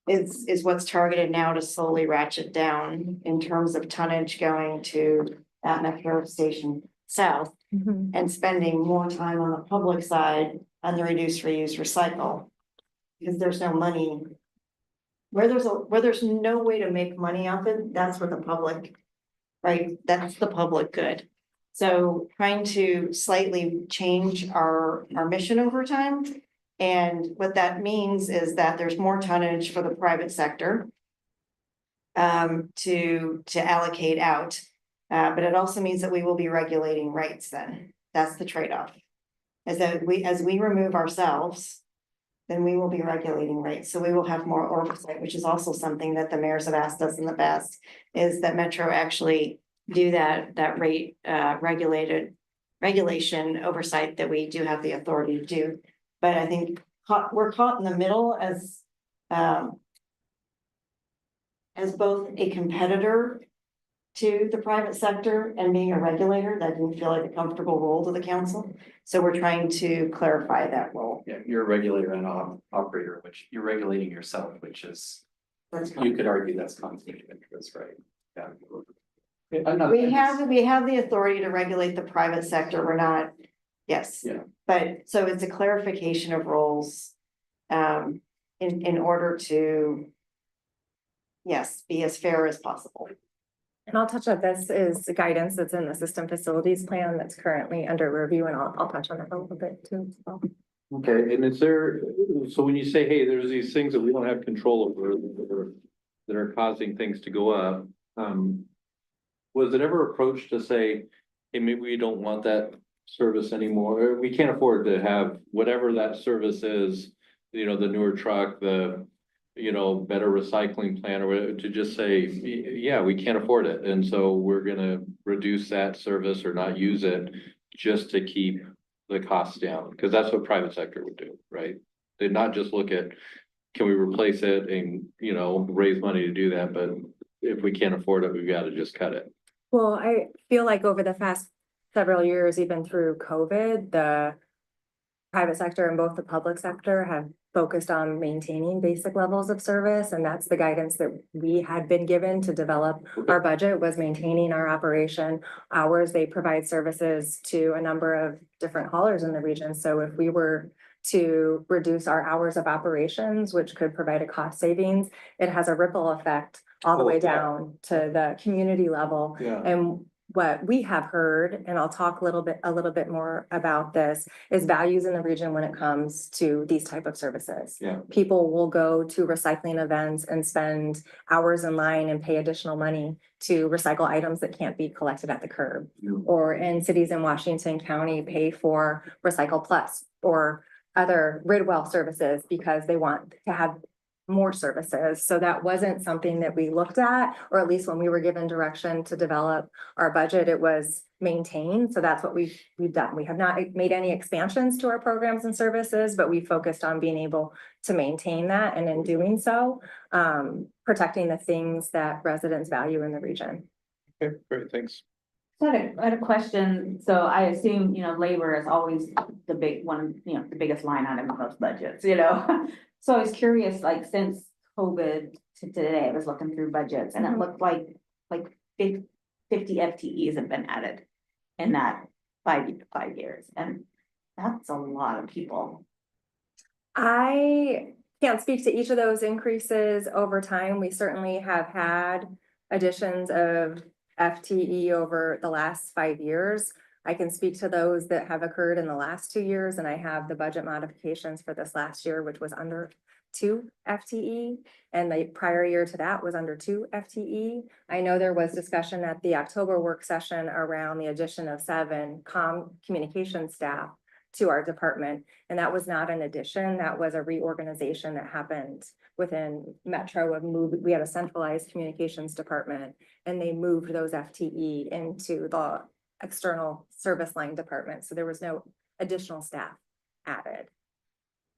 Is what's targeted now to slowly ratchet down in terms of tonnage going to that Metro Station South and spending more time on the public side on the reduce, reuse, recycle. Because there's no money. Where there's no way to make money off it, that's where the public, right? That's the public good. So trying to slightly change our mission over time. And what that means is that there's more tonnage for the private sector to allocate out. But it also means that we will be regulating rates then. That's the trade-off. As we remove ourselves, then we will be regulating rates. So we will have more oversight, which is also something that the mayors have asked us in the past, is that Metro actually do that rate regulation oversight that we do have the authority to do. But I think we're caught in the middle as both a competitor to the private sector and being a regulator. That didn't feel like a comfortable role to the council. So we're trying to clarify that role. Yeah, you're a regulator and operator, which you're regulating yourself, which is, That's you could argue that's conflict of interest, right? Yeah. We have the authority to regulate the private sector. We're not, yes. Yeah. But so it's a clarification of roles in order to, yes, be as fair as possible. And I'll touch on this is the guidance that's in the system facilities plan that's currently under review, and I'll touch on that a little bit too. So. Okay, and so when you say, hey, there's these things that we don't have control over that are causing things to go up, was it ever approached to say, hey, maybe we don't want that service anymore, or we can't afford to have whatever that service is, the newer truck, the better recycling plan, or whatever, to just say, yeah, we can't afford it, and so we're gonna reduce that service or not use it just to keep the costs down, because that's what private sector would do, right? They'd not just look at, can we replace it and, you know, raise money to do that, but if we can't afford it, we've got to just cut it. Well, I feel like over the past several years, even through COVID, the private sector and both the public sector have focused on maintaining basic levels of service, and that's the guidance that we had been given to develop our budget, was maintaining our operation hours. They provide services to a number of different haulers in the region. So if we were to reduce our hours of operations, which could provide a cost savings, it has a ripple effect all the Oh, way yeah. down to the community level. Yeah. And what we have heard, and I'll talk a little bit more about this, is values in the region when it comes to these type of services. Yeah. People will go to recycling events and spend hours in line and pay additional money to recycle items that can't be collected at the curb. Or in cities in Washington County, pay for Recycle Plus or other Ridwell services because they want to have more services. So that wasn't something that we looked at, or at least when we were given direction to develop our budget, it was maintained. So that's what we've done. We have not made any expansions to our programs and services, but we focused on being able to maintain that, and in doing so, protecting the things that residents value in the region. Okay, great, thanks. I had a question. So I assume, labor is always the big one, the biggest line item in most budgets, So I was curious, like, since COVID to today, I was looking through budgets and it looked like 50 FTEs have been added in that 5 years. And that's a lot of people. I can't speak to each of those increases over time. We certainly have had additions of FTE over the last 5 years. I can speak to those that have occurred in the last 2 years, and I have the budget modifications for this last year, which was under 2 FTE, and the prior year to that was under 2 FTE. I know there was discussion at the October work session around the addition of 7 communication staff to our department, and that was not an addition, that was a reorganization that happened within Metro. We had a centralized communications department, and they moved those FTE into the external service line department, so there was no additional staff added.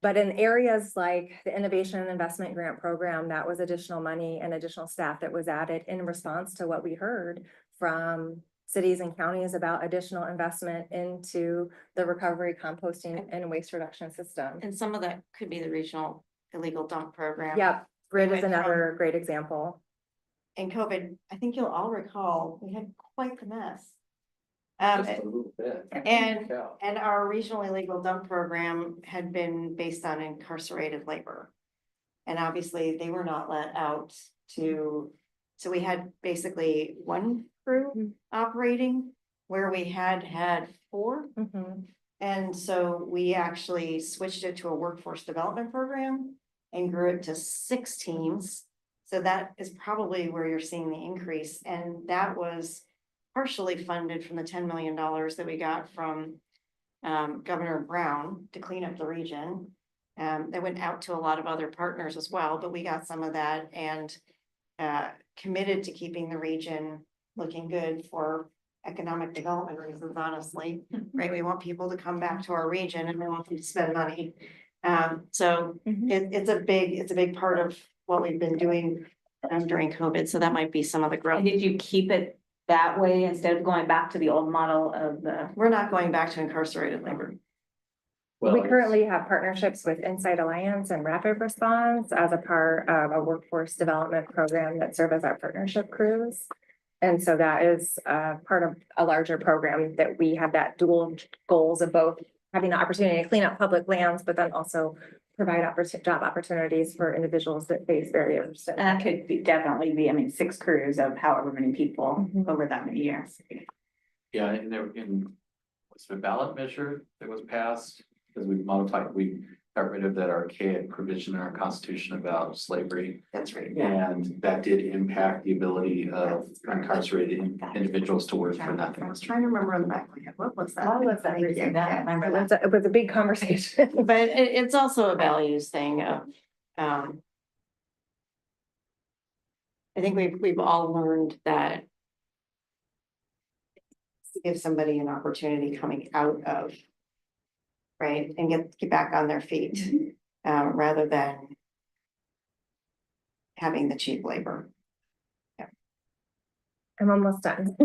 But in areas like the Innovation and Investment Grant Program, that was additional money and additional staff that was added in response to what we heard from cities and counties about additional investment into the recovery, composting, and waste reduction system. And some of that could be the regional illegal dump program. Yep, grid is went from- another great example. In COVID, I think you'll all recall, we had quite the mess. Just a little bit. And Yeah. our regional illegal dump program had been based on incarcerated labor. And obviously, they were not let out so we had basically 1 crew operating where we had 4. And so we actually switched it to a workforce development program and grew it to 6 teams. So that is probably where you're seeing the increase. And that was partially funded from the $10 million that we got from Governor Brown to clean up the region. That went out to a lot of other partners as well, but we got some of that and committed to keeping the region looking good for economic development reasons, honestly, right? We want people to come back to our region and we want them to spend money. So it's a big part of what we've been doing during COVID. So that might be some of the growth. And did you keep it that way instead of going back to the old model of the? We're not going back to incarcerated labor. We currently have partnerships with Insight Alliance and Rapid Response as a part of a workforce development program that serve as our partnership crews. And so that is part of a larger program that we have that dual goals of both having the opportunity to clean up public lands, but then also provide job opportunities for individuals that face barriers. And that could definitely be, 6 crews of however many people over that many years. Yeah, and what's the ballot measure that was passed, because we got rid of that archaic provision in our constitution about slavery. That's right. And that did impact the ability of incarcerated individuals to work for nothing. I was trying to remember on the back of my head, what was that? What was that? Yeah. It was a big conversation. But it's also a values thing of, I think we've all learned that to give somebody an opportunity coming out of right? And get back on their feet, rather than having the cheap labor. I'm almost done.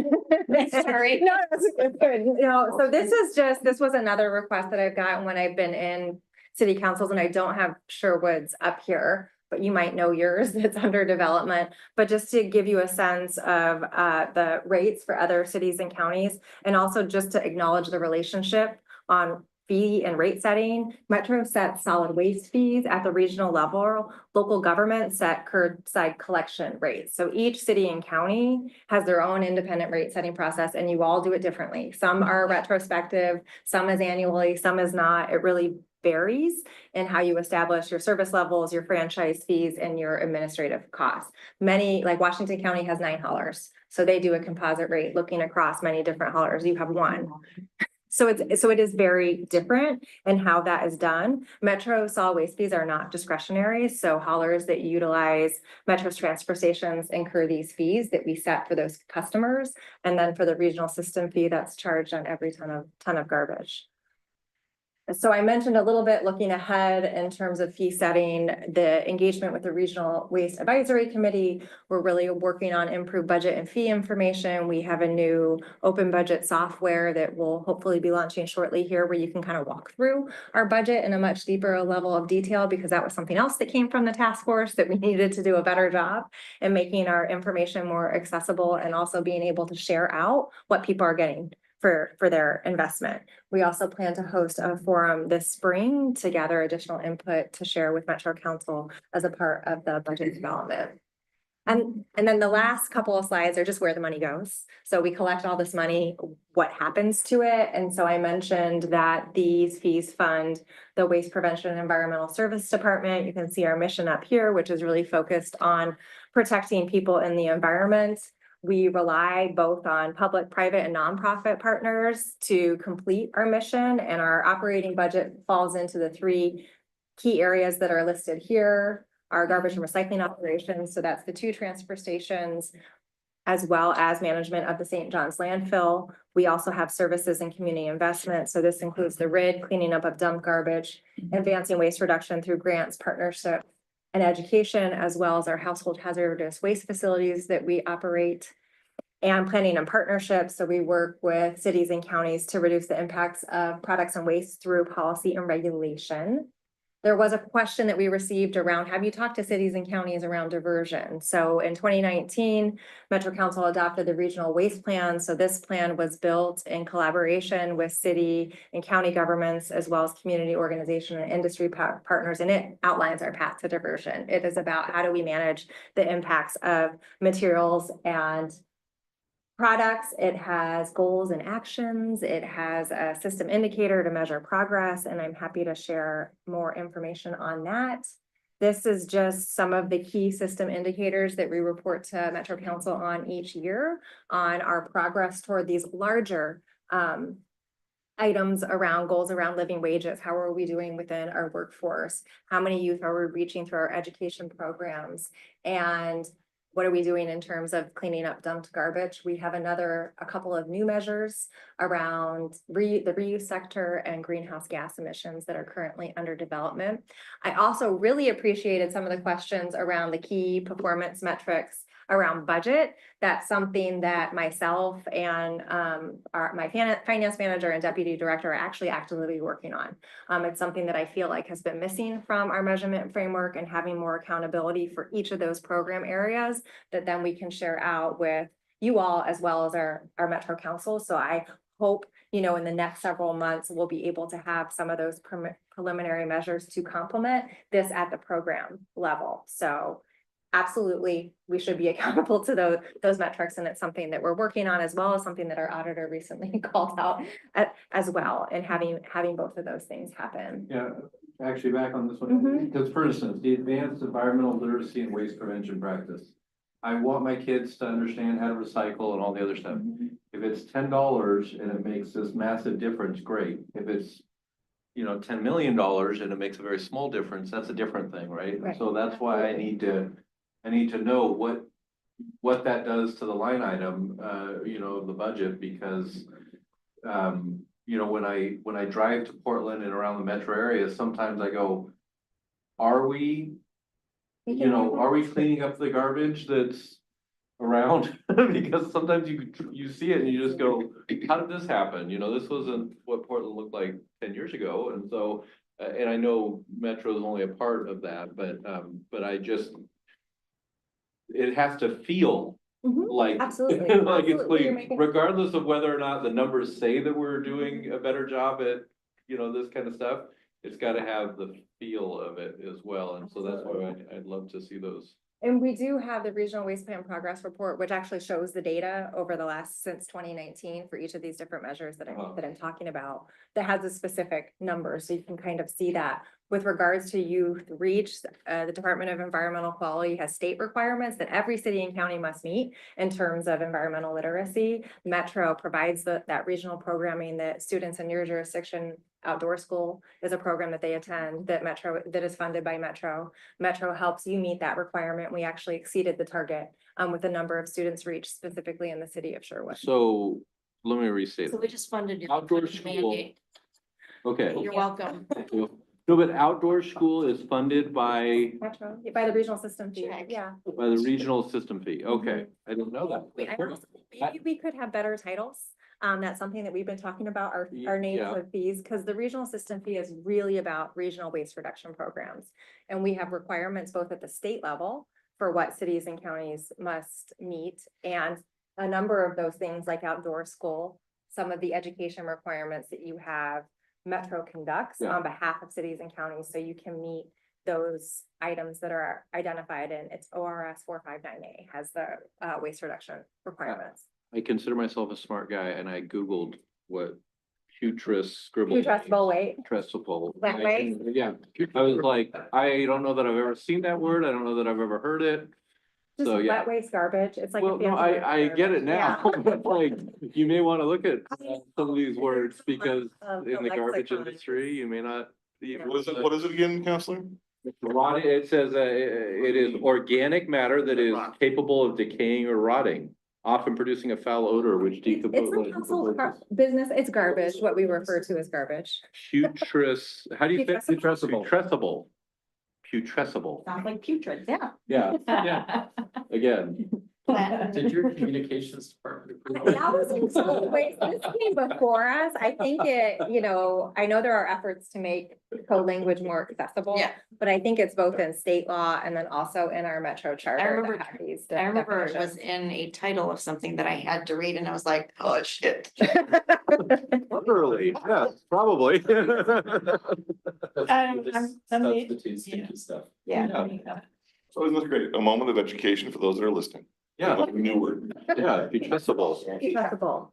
Sorry. No, it's good. No, so this was another request that I've gotten when I've been in city councils, and I don't have Sherwood's up here, but you might know yours, it's under development. But just to give you a sense of the rates for other cities and counties, and also just to acknowledge the relationship on fee and rate setting. Metro sets solid waste fees at the regional level. Local government set curbside collection rates. So each city and county has their own independent rate setting process, and you all do it differently. Some are retrospective, some is annually, some is not. It really varies in how you establish your service levels, your franchise fees, and your administrative costs. Many, like Washington County has 9 haulers, so they do a composite rate looking across many different haulers. You have one. So it is very different in how that is done. Metro solid waste fees are not discretionary, so haulers that utilize Metro's transfer stations incur these fees that we set for those customers. And then for the regional system fee, that's charged on every ton of garbage. So I mentioned a little bit looking ahead in terms of fee setting, the engagement with the Regional Waste Advisory Committee. We're really working on improved budget and fee information. We have a new open budget software that will hopefully be launching shortly here, where you can kind of walk through our budget in a much deeper level of detail, because that was something else that came from the task force that we needed to do a better job in making our information more accessible, and also being able to share out what people are getting for their investment. We also plan to host a forum this spring to gather additional input to share with Metro Council as a part of the budget development. And then the last couple of slides are just where the money goes. So we collect all this money, what happens to it? And so I mentioned that these fees fund the Waste Prevention and Environmental Service Department. You can see our mission up here, which is really focused on protecting people in the environment. We rely both on public, private, and nonprofit partners to complete our mission, and our operating budget falls into the 3 key areas that are listed here. Our garbage and recycling operations, so that's the 2 transfer stations, as well as management of the St. John's landfill. We also have services and community investment. So this includes the RID, cleaning up of dump garbage, advancing waste reduction through grants, partnerships, and education, as well as our household hazardous waste facilities that we operate, and planning and partnerships. So we work with cities and counties to reduce the impacts of products and waste through policy and regulation. There was a question that we received around, have you talked to cities and counties around diversion? So in 2019, Metro Council adopted the regional waste plan. So this plan was built in collaboration with city and county governments, as well as community organization and industry partners. And it outlines our path to diversion. It is about how do we manage the impacts of materials and products. It has goals and actions. It has a system indicator to measure progress, and I'm happy to share more information on that. This is just some of the key system indicators that we report to Metro Council on each year on our progress toward these larger items around goals around living wages. How are we doing within our workforce? How many youth are we reaching through our education programs? And what are we doing in terms of cleaning up dumped garbage? We have a couple of new measures around the reuse sector and greenhouse gas emissions that are currently under development. I also really appreciated some of the questions around the key performance metrics around budget. That's something that myself and my finance manager and deputy director are actually actively working on. It's something that I feel like has been missing from our measurement framework, and having more accountability for each of those program areas that then we can share out with you all, as well as our Metro Council. So I hope, in the next several months, we'll be able to have some of those preliminary measures to complement this at the program level. So absolutely, we should be accountable to those metrics, and it's something that we're working on, as well as something that our auditor recently called out as well, and having both of those things happen. Yeah, actually back on this one, because for instance, the advanced environmental literacy and waste prevention practice. I want my kids to understand how to recycle and all the other stuff. If it's $10 and it makes this massive difference, great. If it's, $10 million and it makes a very small difference, that's a different thing, right? Right. So that's why I need to know what that does to the line item, of the budget, because you know, when I drive to Portland and around the metro area, sometimes I go, are we, you know, are we cleaning up the garbage that's around? Because sometimes you see it and you just go, how did this happen? You know, this wasn't what Portland looked like 10 years ago. And so, and I know Metro is only a part of that, but I just, it has to feel like, Absolutely. like it's Absolutely. You're clean, making- regardless of whether or not the numbers say that we're doing a better job at, you know, this kind of stuff. It's gotta have the feel of it as well, and so that's why I'd love to see those. And we do have the Regional Waste Plan Progress Report, which actually shows the data over the last, since 2019 for each of these different measures that I'm talking about, that has a specific number, so you can kind of see that. With regards to youth reach, the Department of Environmental Quality has state requirements that every city and county must meet in terms of environmental literacy. Metro provides that regional programming that students in your jurisdiction. Outdoor School is a program that they attend that is funded by Metro. Metro helps you meet that requirement. We actually exceeded the target with the number of students reached specifically in the city of Sherwood. So, let me restate. So we just funded your Outdoor school. mandate. Okay. You're welcome. No, but outdoor school is funded by Metro, by the regional system fee, Check. yeah. the regional system fee. Okay, I didn't know that. Maybe we could have better titles. That's something that we've been talking about, our names Yeah. of fees, because the regional system fee is really about regional waste reduction programs. And we have requirements both at the state level for what cities and counties must meet. And a number of those things like outdoor school, some of the education requirements that you have, Metro conducts Yeah. on behalf of cities and counties, so you can meet those items that are identified in its ORS 459A has the waste reduction requirements. I consider myself a smart guy and I Googled what putrescible. Putrescible weight. Putrescible. Wet waste? Yeah, I was like, I don't know that I've ever seen that word. I don't know that I've ever heard it. Just So, yeah. wet waste garbage. It's like. a Well, no, fancy word I for get it garbage. now, but like, you may wanna look at some of these words because Of in the garbage lexicon. industry, you may not. What is it again, Counselor? Rotting, it says, it is organic matter that is capable of decaying or rotting, often producing a foul odor which It's a decomposes. household business. It's garbage, what we refer to as garbage. Putress, how do you say? Putrescible. Putrescible. Putrescible, Sounds like putrid, yeah. yeah, yeah, again, Did your communications department? approve it? That was in solid waste. This came before us. I think I know there are efforts to make code language more accessible. Yeah. But I think it's both in state law and then also in our Metro charter. remember- that have these I remember it was definitions. in a title of something that I had to read and I was like, oh, shit. literally, yeah, probably. Substitute sticky stuff. Yeah. So isn't this great? A moment of education for those that are listening. Yeah, New word. yeah, putrescible. Accessible.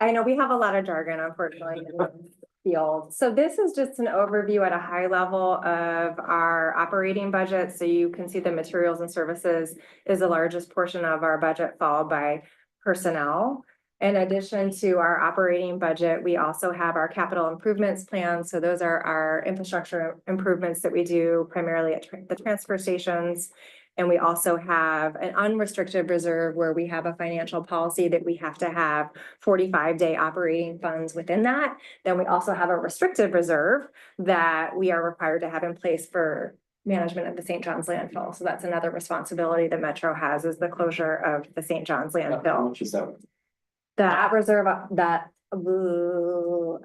I know we have a lot of jargon, unfortunately, in this field. So this is just an overview at a high level of our operating budget. So you can see the materials and services is the largest portion of our budget, followed by personnel. In addition to our operating budget, we also have our capital improvements plan. So those are our infrastructure improvements that we do primarily at the transfer stations. And we also have an unrestricted reserve where we have a financial policy that we have to have 45-day operating funds within that. Then we also have a restricted reserve that we are required to have in place for management of the St. John's landfill. So that's another responsibility that Metro has, is the closure of the St. John's How landfill. much is that? That reserve, I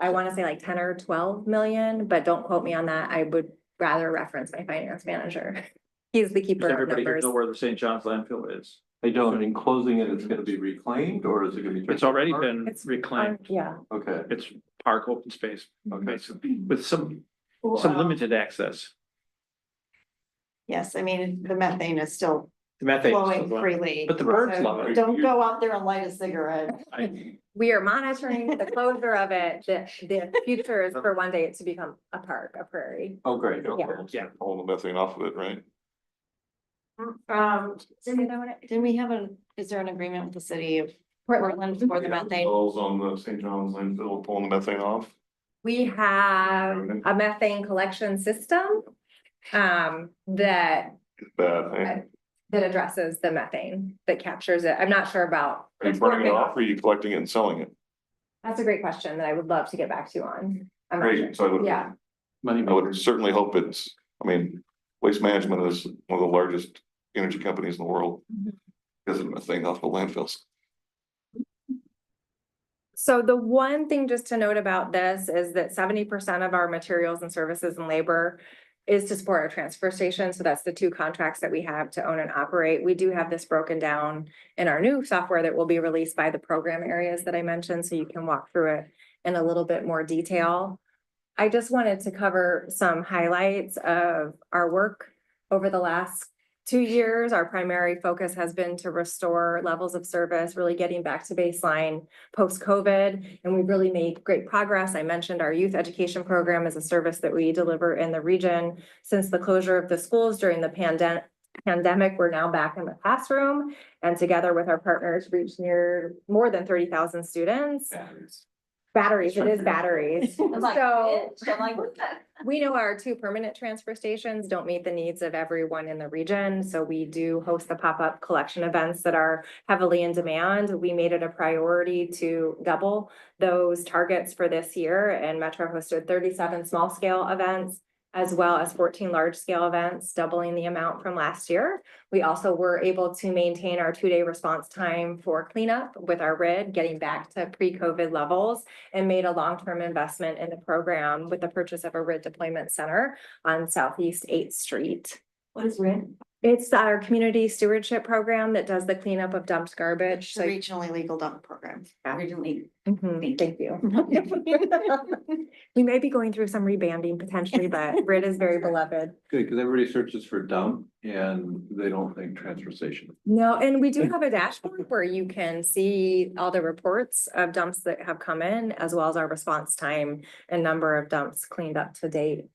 want to say like 10 or 12 million, but don't quote me on that. I would rather reference my finance manager. He's the keeper Does of everybody here numbers. know where the St. John's landfill is? I don't, in closing it, it's gonna be reclaimed, or is it gonna be? It's already been It's reclaimed. Yeah. Okay, It's park open space, okay. basically, with some limited access. Yes, I mean, the methane is still The methane. is still flowing going. freely. But the birds So love it. Don't go out there and light a cigarette. We are monitoring the closure of it. The future is for one day it to become a park, a prairie. Oh, great. Yeah. All the methane off of it, right? Didn't we have is there an agreement with the city of Portland for the methane? Those on the St. John's landfill pulling the methane off. We have a methane collection system that Bad, eh? addresses the methane, that captures it. I'm not sure about. Are you burning it off or are you collecting it and selling it? That's a great question that I would love to get back to you on. I'm not sure. Great, so I would, Yeah, Money I would makers. certainly hope it's, I mean, Waste Management is one of the largest energy companies in the world. Because of methane off the landfills. so the one thing just to note about this is that 70% of our materials and services and labor is to support our transfer station. So that's the 2 contracts that we have to own and operate. We do have this broken down in our new software that will be released by the program areas that I mentioned, so you can walk through it in a little bit more detail. I just wanted to cover some highlights of our work over the last 2 years. Our primary focus has been to restore levels of service, really getting back to baseline post-COVID, and we've really made great progress. I mentioned our youth education program is a service that we deliver in the region. Since the closure of the schools during the pandemic, we're now back in the classroom, and together with our partners, reached more than 30,000 students. Batteries, it is batteries. I'm like, So "Bitch," I'm like, "What the-" we know our 2 permanent transfer stations don't meet the needs of everyone in the region, so we do host the pop-up collection events that are heavily in demand. We made it a priority to double those targets for this year, and Metro hosted 37 small-scale events as well as 14 large-scale events, doubling the amount from last year. We also were able to maintain our 2-day response time for cleanup with our RID, getting back to pre-COVID levels, and made a long-term investment in the program with the purchase of a RID deployment center on Southeast 8th Street. What is RID? It's our community stewardship program that does the cleanup of dumped garbage. The So regionally legal dump program. Originally, Thank you. We may be going through some rebanding potentially, but RID is very beloved. Good, because everybody searches for dump and they don't think transfer station. No, and we do have a dashboard where you can see all the reports of dumps that have come in, as well as our response time and number of dumps cleaned up to date.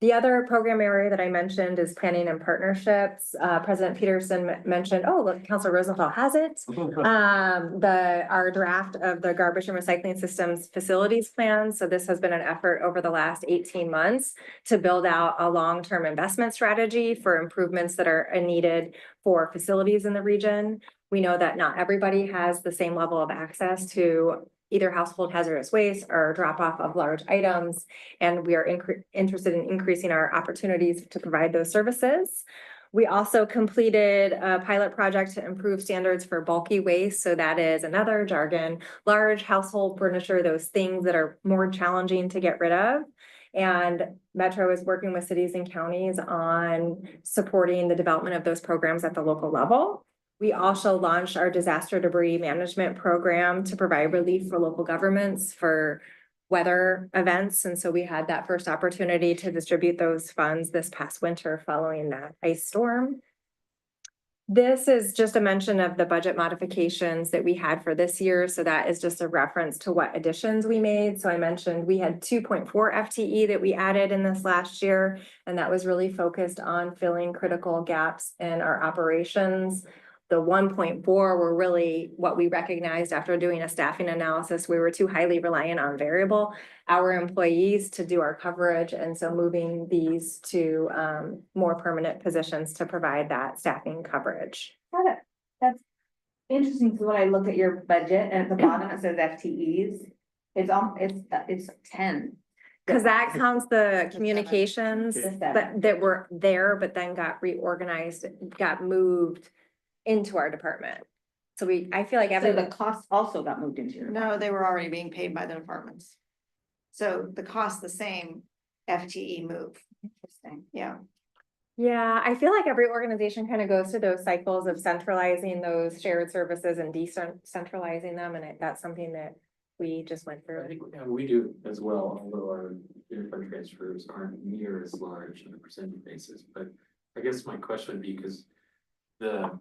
The other program area that I mentioned is planning and partnerships. President Peterson mentioned, oh, look, Councilor Rosenthal has it. Our draft of the garbage and recycling systems facilities plan. So this has been an effort over the last 18 months to build out a long-term investment strategy for improvements that are needed for facilities in the region. We know that not everybody has the same level of access to either household hazardous waste or drop off of large items. And we are interested in increasing our opportunities to provide those services. We also completed a pilot project to improve standards for bulky waste. So that is another jargon, large household furniture, those things that are more challenging to get rid of. And Metro is working with cities and counties on supporting the development of those programs at the local level. We also launched our disaster debris management program to provide relief for local governments for weather events. And so we had that first opportunity to distribute those funds this past winter following that ice storm. This is just a mention of the budget modifications that we had for this year. So that is just a reference to what additions we made. So I mentioned we had 2.4 FTE that we added in this last year, and that was really focused on filling critical gaps in our operations. The 1.4 were really what we recognized after doing a staffing analysis. We were too highly reliant on variable hour employees to do our coverage. And so moving these to more permanent positions to provide that staffing coverage. that's interesting. So when I look at your budget and at the bottom it says FTEs, it's 10. Because that counts the communications that were there, but then got reorganized, got moved into our department. So I feel like So the cost also got moved into your. No, they were already being paid by the departments. So the cost the same, FTE move. Interesting. Yeah. Yeah, I feel like every organization kind of goes through those cycles of centralizing those shared services and decentralizing them, and that's something that we just went I through. think we do as well, although our different transfers aren't near as large on a percentage basis, but I guess my question would be, because the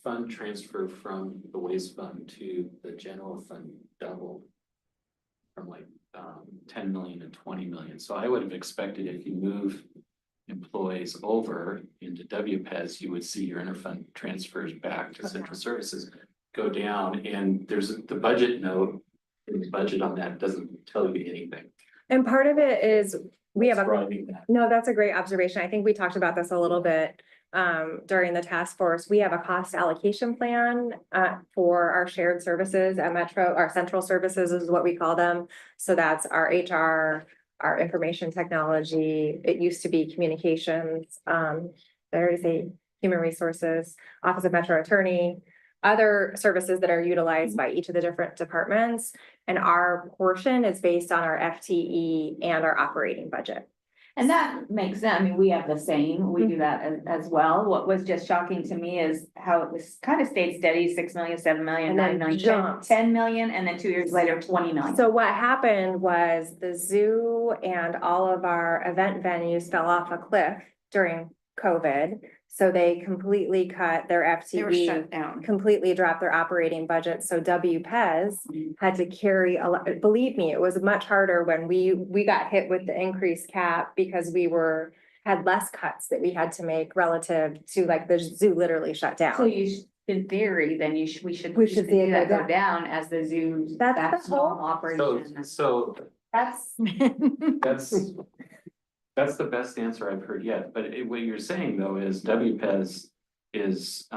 fund transfer from the waste fund to the general fund doubled from like 10 million to 20 million. So I would have expected if you move employees over into WPES, you would see your interfund transfers back to central services go down. And there's the budget note, the budget on that doesn't tell you anything. And part of it is we have What's driving that? no, that's a great observation. I think we talked about this a little bit during the task force, we have a cost allocation plan, for our shared services at Metro, our central services is what we call them. So that's our HR, our information technology, it used to be communications, there is a human resources, Office of Metro Attorney, other services that are utilized by each of the different departments. And our portion is based on our FTE and our operating budget. And that makes sense. I mean, we have the same, we do that as well. What was just shocking to me is how it was kind of stayed steady, 6 million, 7 million, And 9 then million, jumped. 10 million, and then 2 years later, 20 million. So what happened was the zoo and all of our event venues fell off a cliff during COVID. So they completely cut their They were FTE, shut down. completely dropped their operating budget. So WPES had to carry a lot, believe me, it was much harder when we got hit with the increased cap because had less cuts that we had to make relative to like the zoo literally shut down. So in theory, then we should We should see see it that go go down as the zoo. That's the back normal whole- operation. So That's, that's the best answer I've heard yet, but what you're saying though is WPES is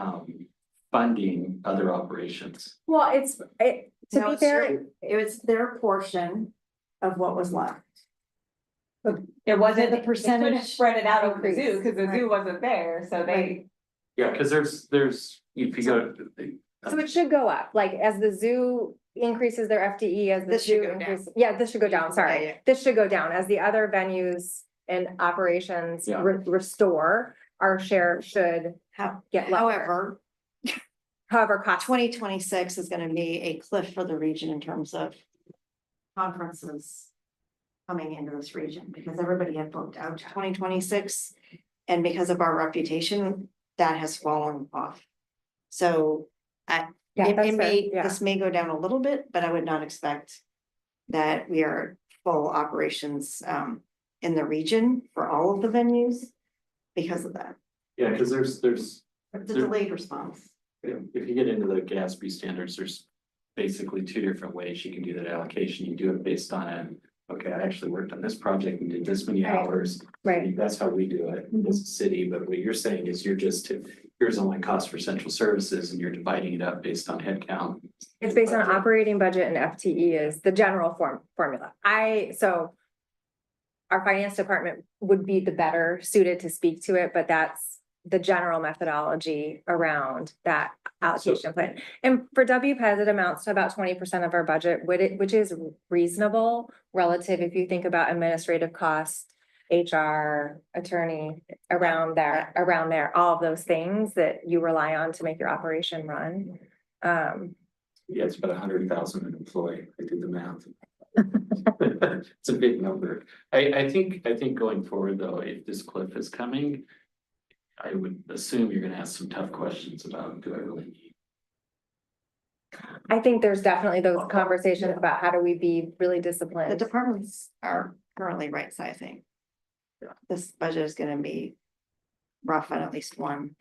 funding other operations. well, to No, be it's fair, It was their portion of what was left. It wasn't The the percentage percentage spread it out over the zoo, increase. because the zoo wasn't there, so they. Yeah, because there's, if you go. so it should go up, like as the zoo increases their FTE, as the This should zoo go down. increases, yeah, this should go down, Yeah, sorry. yeah. This should go down as the other venues and operations Yeah. restore, our share should get lower. However, cost 2026 is gonna be a cliff for the region in terms of conferences coming into this region, because everybody had booked out to 2026. And because of our reputation, that has fallen off. So Yeah, that's fair, yeah. this may go down a little bit, but I would not expect that we are full operations in the region for all of the venues because of that. Yeah, because there's, It's a delayed response. if you get into the GASB standards, there's basically 2 different ways you can do that allocation. You do it based on, okay, I actually worked on this project and did this many Right. hours. Right. That's how we do it as a city, but what you're saying is here's only cost for central services and you're dividing it up based on head count. It's based on operating budget and FTE is the general formula. So our finance department would be the better suited to speak to it, but that's the general methodology around that allocation plan. And for WPES, it amounts to about 20% of our budget, which is reasonable relative if you think about administrative costs, HR, attorney, around there, all of those things that you rely on to make your operation run. Yeah, it's about 100,000 an employee. I did the math. It's a big number. I think going forward though, if this cliff is coming, I would assume you're gonna ask some tough questions about, do I really need? I think there's definitely those conversations about how do we be really The disciplined. departments are currently right sizing. This budget is gonna be rough on at least one.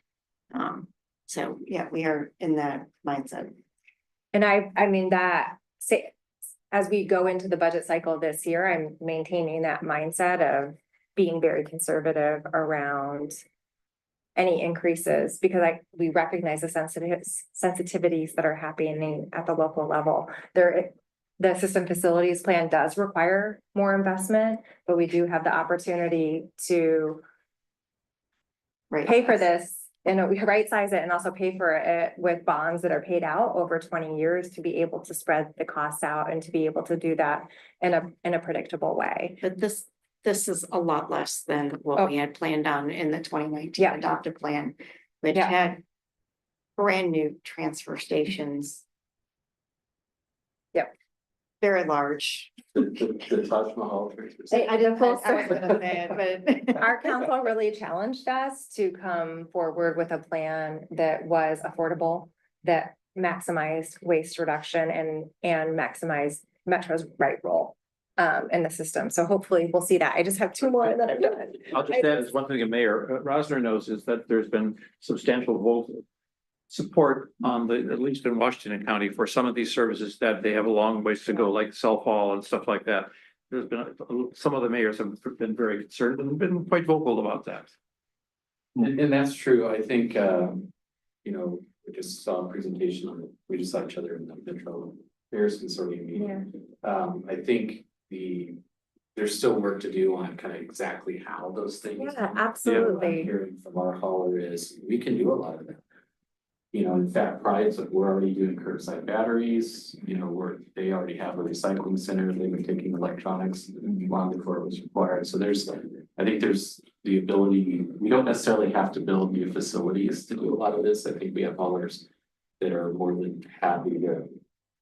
So yeah, we are in that mindset. And I mean as we go into the budget cycle this year, I'm maintaining that mindset of being very conservative around any increases because we recognize the sensitivities that are happening at the local level. The system facilities plan does require more investment, but we do have the opportunity to Right. pay for this and we right size it and also pay for it with bonds that are paid out over 20 years to be able to spread the costs out and to be able to do that in a predictable way. But this is a lot less than what we had planned on in the 2019 Yeah. adopted plan, which Yeah. had brand new transfer stations. Yep. Very large. The Taj Mahal. I didn't, I wasn't gonna say it, but. Our council really challenged us to come forward with a plan that was affordable, that maximized waste reduction and maximized Metro's right role in the system. So hopefully we'll see that. I just have 2 more and then I'm done. I'll just add as one thing, Mayor Rosner knows is that there's been substantial vote support on at least in Washington County for some of these services that they have a long ways to go, like Self Hall and stuff like that. There's been some of the mayors have been very concerned and been quite vocal about that. And that's true. I think, you know, we just saw a presentation on, we just saw each other in the Metro Affairs Consortium meeting. I think there's still work to do on kind of exactly how those things. Yeah, What I'm absolutely. hearing from our hauler is we can do a lot of that. You know, in fact, Pride's, we're already doing curbside batteries, you know, they already have a recycling center, they were taking electronics long before it was required, so I think there's the ability, we don't necessarily have to build new facilities to do a lot of this, I think we have haulers that are more than happy to,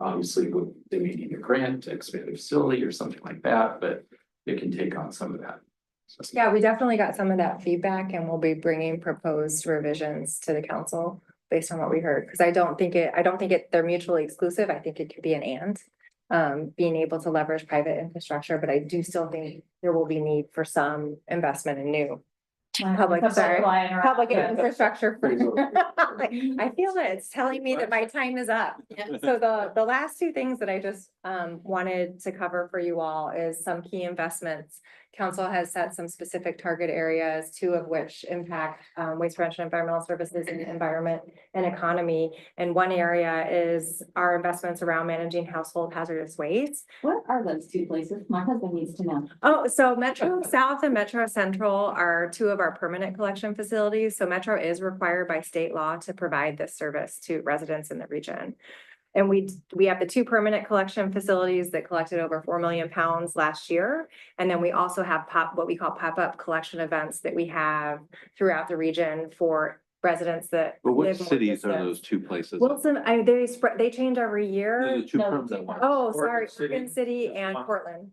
obviously, they may need a grant to expand a facility or something like that, but they can take on some of that. Yeah, we definitely got some of that feedback and we'll be bringing proposed revisions to the council based on what we heard, because I don't think they're mutually exclusive. I think it could be an and. Being able to leverage private infrastructure, but I do still think there will be need for some investment in new public infrastructure. I feel that it's telling me that my time is up. So the last two things that I just wanted to cover for you all is some key investments. Council has set some specific target areas, two of which impact waste prevention, environmental services, and environment and economy. And one area is our investments around managing household hazardous waste. What are those two places? My husband needs to know. Oh, so Metro South and Metro Central are two of our permanent collection facilities. So Metro is required by state law to provide this service to residents in the region. And we have the two permanent collection facilities that collected over 4 million pounds last year. And then we also have what we call pop-up collection events that we have throughout the region for residents that. But what live more cities are distant. those two places? Wilson, they change every year. Those are two firms that want. Oh, sorry, City. Oregon City and Portland.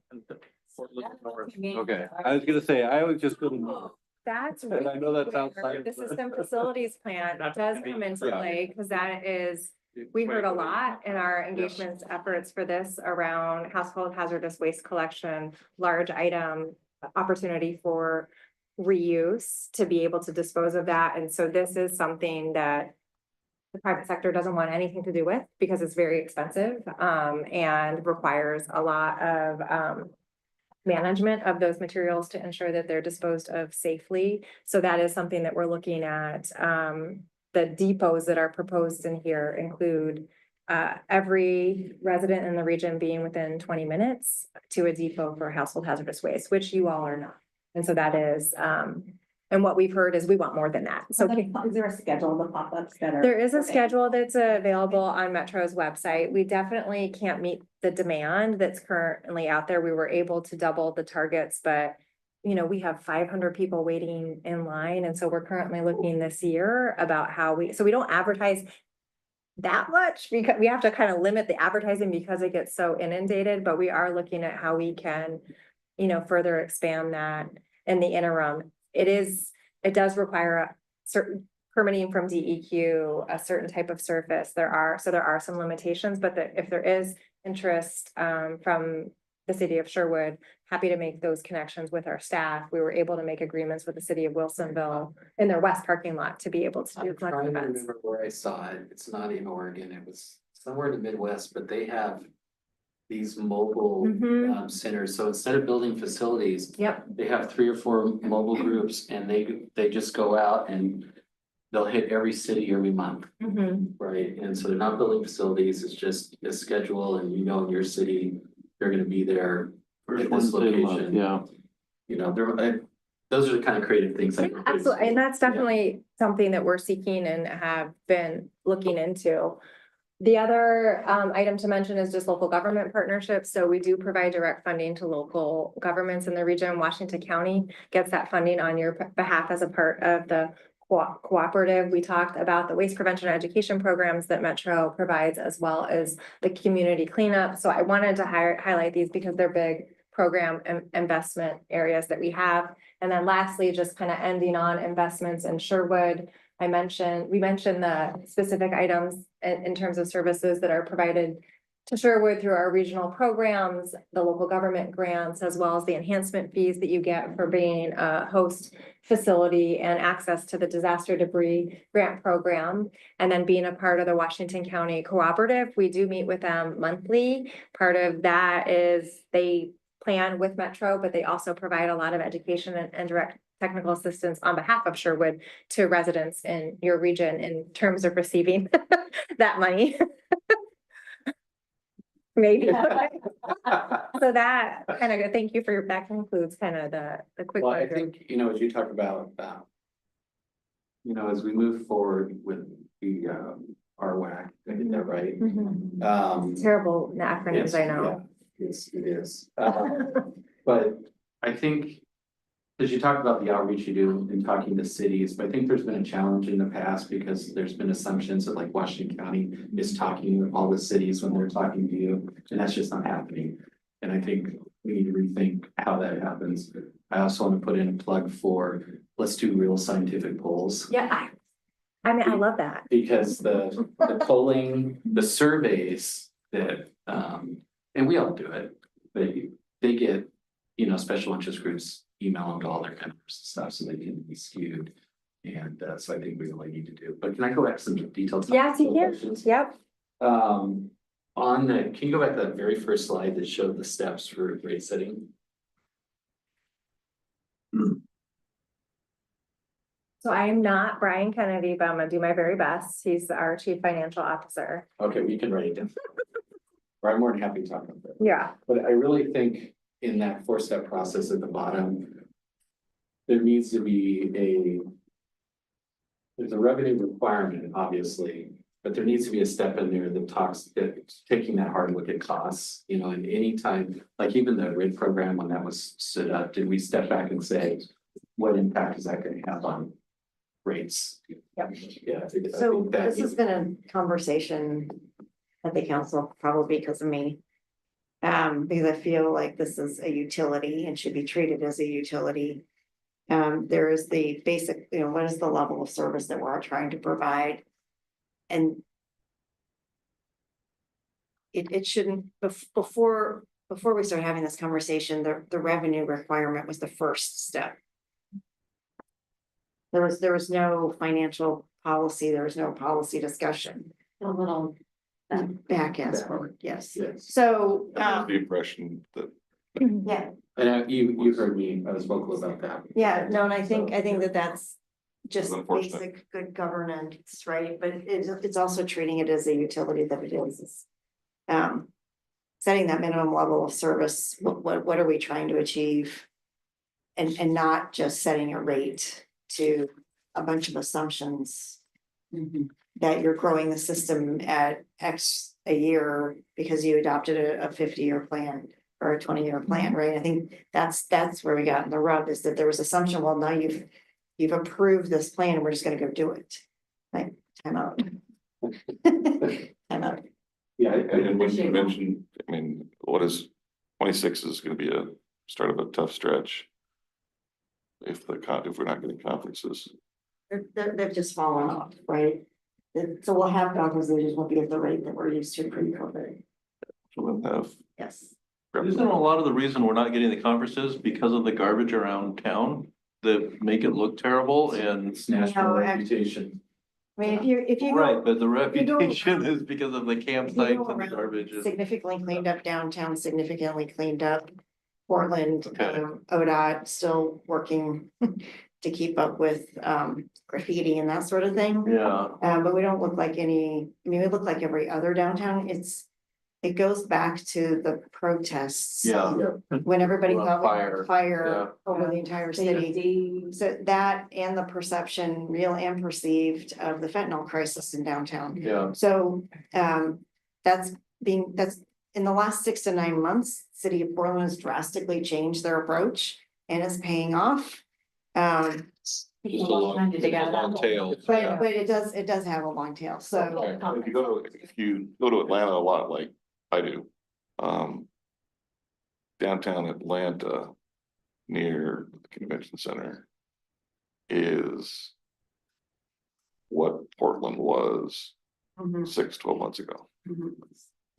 Okay, I was gonna say, I was just gonna. That's. And I know that's where outside. The system facilities plan does come into Yeah. play, because that is, we heard a lot in our engagements efforts for this around household hazardous waste collection, large item opportunity for reuse to be able to dispose of that. And so this is something that the private sector doesn't want anything to do with because it's very expensive and requires a lot of management of those materials to ensure that they're disposed of safely. So that is something that we're looking at. The depots that are proposed in here include every resident in the region being within 20 minutes to a depot for household hazardous waste, which you all are not. And so that is, and what we've heard is we want more than that. So Is there a schedule of the pop-ups that are? there is a schedule that's available on Metro's website. We definitely can't meet the demand that's currently out there. We were able to double the targets, but you know, we have 500 people waiting in line. And so we're currently looking this year about how so we don't advertise that much because we have to kind of limit the advertising because it gets so inundated, but we are looking at how we can, you know, further expand that in the interim. It does require a certain permitting from DEQ, a certain type of surface. There are some limitations, but if there is interest from the city of Sherwood, happy to make those connections with our staff. We were able to make agreements with the city of Wilsonville in their west parking lot to be able to do I'm collective trying to events. remember where I saw it. It's not in Oregon. It was somewhere in the Midwest, but they have these mobile Mhm. centers. So instead of building facilities, Yep, they have 3 or 4 mobile groups and they just go out and they'll hit every city every month, mhm. right? And so they're not building facilities. It's just a schedule and you know in your city, they're gonna be there at this location. Yeah. You know, those are the kind of creative things. that we're Absolutely, and that's Yeah. definitely something that we're seeking and have been looking into. The other item to mention is just local government partnerships. So we do provide direct funding to local governments in the region. Washington County gets that funding on your behalf as a part of the cooperative. We talked about the waste prevention education programs that Metro provides, as well as the community cleanup. So I wanted to highlight these because they're big program investment areas that we have. And then lastly, just kind of ending on investments in Sherwood. We mentioned the specific items in terms of services that are provided to Sherwood through our regional programs, the local government grants, as well as the enhancement fees that you get for being a host facility and access to the disaster debris grant program. And then being a part of the Washington County Cooperative, we do meet with them monthly. Part of that is they plan with Metro, but they also provide a lot of education and direct technical assistance on behalf of Sherwood to residents in your region in terms of receiving that money. Maybe. So that kind of, thank you for, that concludes kind of the quick. Well, I run-through. think, as you talk about, as we move forward with the, RWAC, I did that right? Mhm. Terrible acronyms, I know. Yes, it is. But I think, as you talk about the outreach you do in talking to cities, but I think there's been a challenge in the past because there's been assumptions that like Washington County is talking with all the cities when they're talking to you, and that's just not happening. And I think we need to rethink how that happens. I also want to put in a plug for, let's do real scientific polls. Yeah, I mean, I love that. Because the polling, the surveys that, and we all do it, they get, special interest groups email them to all their members and stuff, so they can be skewed. And so I think we really need to do, but can I go back to some details? Yes, you can. Questions? Yep. On the, can you go back to that very first slide that showed the steps for rate setting? So I am not Brian Kennedy, but I'm gonna do my very best. He's our chief financial officer. Okay, we can write it down. Or I'm more than happy to talk about that. Yeah. But I really think in that four-step process at the bottom, there needs to be there's a revenue requirement, obviously, but there needs to be a step in there that talks, that taking that hard look at costs, and any time, like even the RID program, when that was stood up, did we step back and say, what impact is that gonna have on rates? Yep. Yeah. I think So that this has been a conversation at the council, probably because of me. Because I feel like this is a utility and should be treated as a utility. There is the basic, what is the level of service that we're trying to provide? And it shouldn't, before we start having this conversation, the revenue requirement was the first step. There was no financial policy, there was no policy discussion. A little back as forward, yes. Yes. So, The impression that yeah, And you heard me, I was vocal about that. yeah, no, and I think that that's just Unfortunate. basic good governance, right? But it's also treating it as a utility that it is. Setting that minimum level of service, what are we trying to achieve? And not just setting a rate to a bunch of assumptions. That you're growing the system at X a year because you adopted a 50-year plan or a 20-year plan, right? I think that's where we got in the rub, is that there was assumption, well, now you've approved this plan and we're just gonna go do it. Like, time out. Time out. Yeah. And when you mentioned, what is 26 is gonna be a start of a tough stretch. If we're not getting conferences. They've just fallen off, right? So we'll have conferences, they just won't be at the rate that we're used to pre-COVID. We'll have. Yes. Isn't a lot of the reason we're not getting the conferences because of the garbage around town that make it look terrible and. It's national No, reputation. I mean, if you Right, go but the you go- reputation is because of the if you campsites go and the around, garbage. significantly cleaned up downtown, significantly cleaned up. Portland, Okay. ODOT still working to keep up with graffiti and that sort of thing. Yeah, But we don't look like we look like every other downtown. It goes back to the protests. yeah. When everybody On thought we fire, had fire over the entire city. Safety. So that and the perception, real and perceived, of the fentanyl crisis in downtown. Yeah, So that's in the last 6 to 9 months, city of Portland has drastically changed their approach and it's paying off. Just a long tail. But it does have a long tail, so. If you go to Atlanta a lot, like I do, downtown Atlanta near the convention center is what Portland was Mhm, 6-12 months ago. mhm.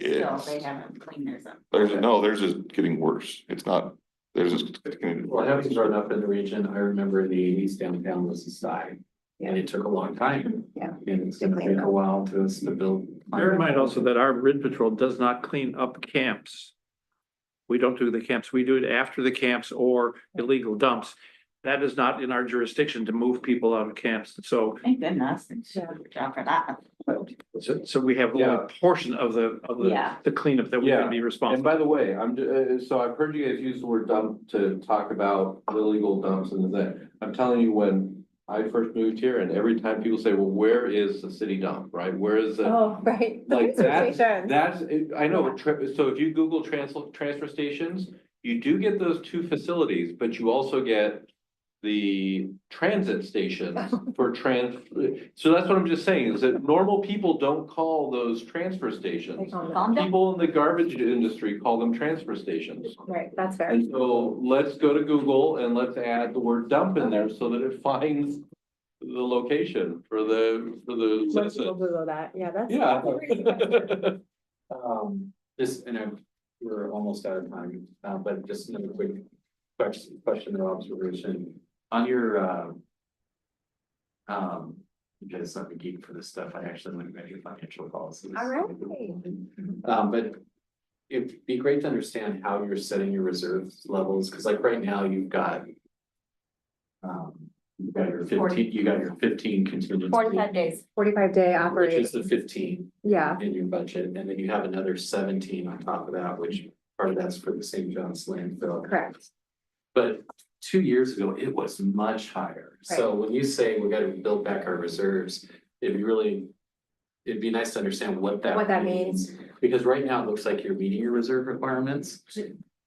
Still, It's, they haven't cleaned theirs up. theirs is getting worse. It's not, theirs is getting. Well, having grown up in the region, I remember in the eighties downtown was a sty. And it took a long time. Yeah. And it's gonna take a while to build. Bear in mind also that our RID patrol does not clean up camps. We don't do the camps. We do it after the camps or illegal dumps. That is not in our jurisdiction to move people out of camps. So, Thank goodness. Good job for that. so we have only Yeah. a portion of Yeah. the cleanup that we Yeah. can be And responsible. by the way, so I've heard you guys use the word dump to talk about illegal dumps and that. I'm telling you, when I first moved here and every time people say, well, where is the city dump, right? Where is the? Oh, right. The Like transfer station. I know, so if you Google transfer stations, you do get those two facilities, but you also get the transit stations for so that's what I'm just saying, is that normal people don't call those transfer stations. Calm down. People in the garbage industry call them transfer stations. Right, that's fair. And so let's go to Google and let's add the word dump in there so that it finds the location for the Most people citizen. Google that, yeah, that's. Yeah. Just, and we're almost out of time, but just another quick question or observation on your, you guys not a geek for this stuff. I actually went and read financial policies. All right. But it'd be great to understand how you're setting your reserves levels, because like right now you've got you got your 15 contingency. 45 days. 45-day Which operation, is the 15 yeah, in your budget, and then you have another 17 on top of that, which part of that's for the St. John's landfill. correct. But 2 years ago, it was much higher. So when you say we gotta build back our reserves, it'd be nice to understand what that means. Because right now it looks like you're meeting your reserve requirements.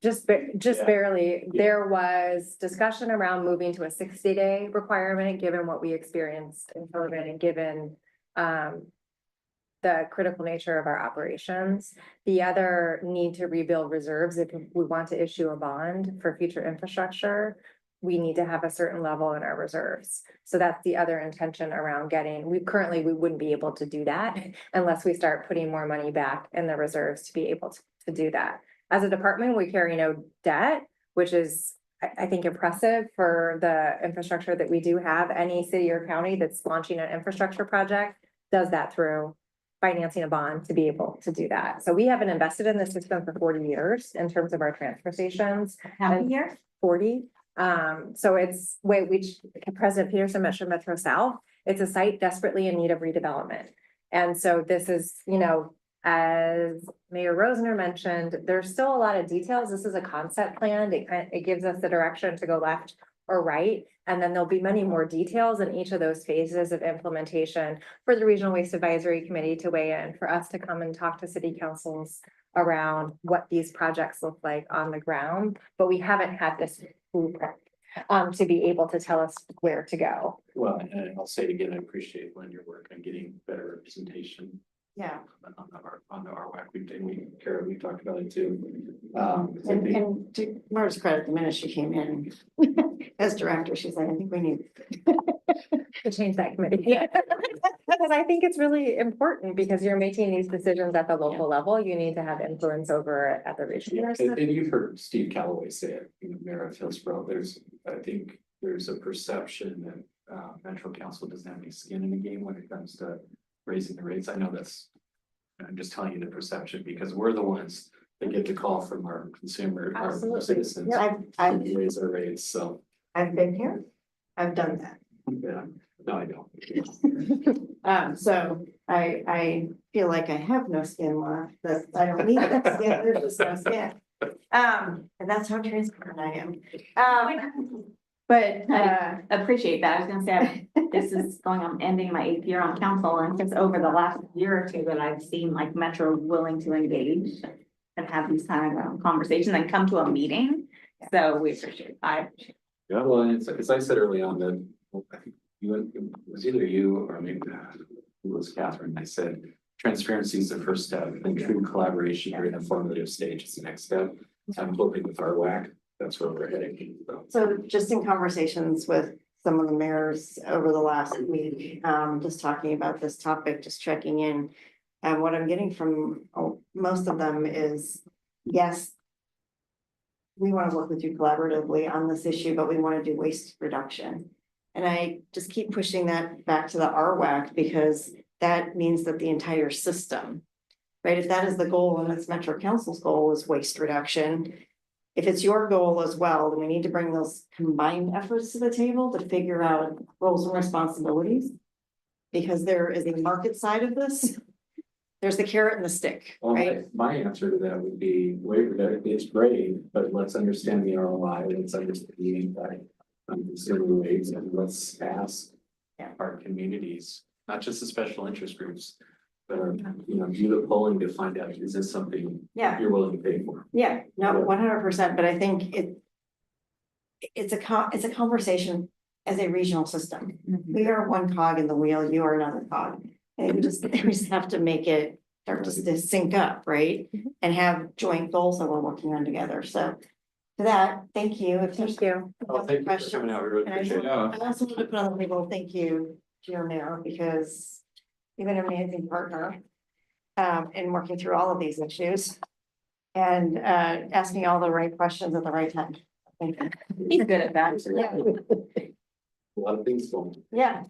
Just Yeah. barely, there was discussion around moving to a 60-day requirement, given what we experienced in COVID and given the critical nature of our operations. The other need to rebuild reserves, if we want to issue a bond for future infrastructure, we need to have a certain level in our reserves. So that's the other intention around we wouldn't be able to do that unless we start putting more money back in the reserves to be able to do that. As a department, we carry no debt, which is, I think, impressive for the infrastructure that we do have. Any city or county that's launching an infrastructure project does that through financing a bond to be able to do that. So we haven't invested in the system for 40 years in terms of our transfer stations. How many years? 40. So it's President Peterson mentioned Metro South. It's a site desperately in need of redevelopment. And so this is, as Mayor Rosner mentioned, there's still a lot of details. This is a concept plan. It gives us the direction to go left or right. And then there'll be many more details in each of those phases of implementation for the Regional Waste Advisory Committee to weigh in, for us to come and talk to city councils around what these projects look like on the ground. But we haven't had this blueprint to be able to tell us where to go. Well, and I'll say it again, I appreciate when your work on getting better representation Yeah. on the RWAC. We talked about it too. And to Laura's credit, the minute she came in as director, she's like, I think we need. To change that committee. Because I think it's really important because you're making these decisions at the local level. You need to have influence over it at the regional. And you've heard Steve Calloway say it, Mayor of Hillsborough, I think there's a perception that Metro Council doesn't have any skin in the game when it comes to raising the rates. I'm just telling you the perception because we're the ones that get the call from our our Absolutely. citizens. I've to raise our rates, so, been here. I've done that. yeah, no, I don't. So I feel like I have no skin left, that I don't need that skin, there's just no skin. And that's how transparent I am. But I appreciate that. I was gonna say, this is I'm ending my 8th year on council, and it's over the last year or two that I've seen like Metro willing to engage and have these kind of conversations and come to a meeting. So we appreciate it. I appreciate it. Yeah, well, and it's, as I said early on, that I think it was either you or maybe it was Catherine. I said, transparency is the first step, and true collaboration during the formative stage is the next step. So I'm hoping with our WAC, that's where we're heading. so just in conversations with some of the mayors over the last week, just talking about this topic, just checking in. And what I'm getting from most of them is, yes, we want to work with you collaboratively on this issue, but we want to do waste reduction. And I just keep pushing that back to the RWAC because that means that the entire system, right? If that is the goal and it's Metro Council's goal is waste reduction, if it's your goal as well, then we need to bring those combined efforts to the table to figure out roles and responsibilities. Because there is a market side of this. There's the carrot and the stick, Well, right? my answer to that would be, wait, it's great, but let's understand the ROI, let's understand the impact on consumer rates, and let's ask Yeah. our communities, not just the special interest groups, but do the polling to find out, is this something Yeah, you're willing to pay for? yeah, no, 100%, but I think it's a conversation as a regional system. We are one cog in the wheel, you are another cog. And we just have to make it start to sync up, right? And have joint goals that we're working on together, so. For that, thank you. If there's Thank you. Oh, thank you for coming out, we really And I appreciate it. I also want to put on the table, thank you to your mayor, because you've been an amazing partner. In working through all of these issues. And asking all the right questions at the right time. Thank you. He's good at that. Yeah, A lot of things going, yeah,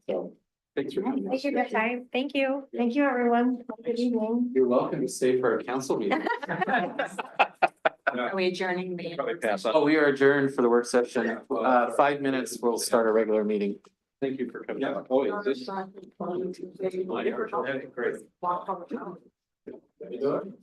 so, thanks for coming. Thank you for your time. Thank you. thank you, everyone. Have a good evening. You're welcome to stay for our council meeting. Are we adjourning the? Probably pass on. Oh, we are adjourned for the work session. 5 minutes, we'll start our regular meeting. Thank you for coming. Yeah, oh, is this? Great. You doing?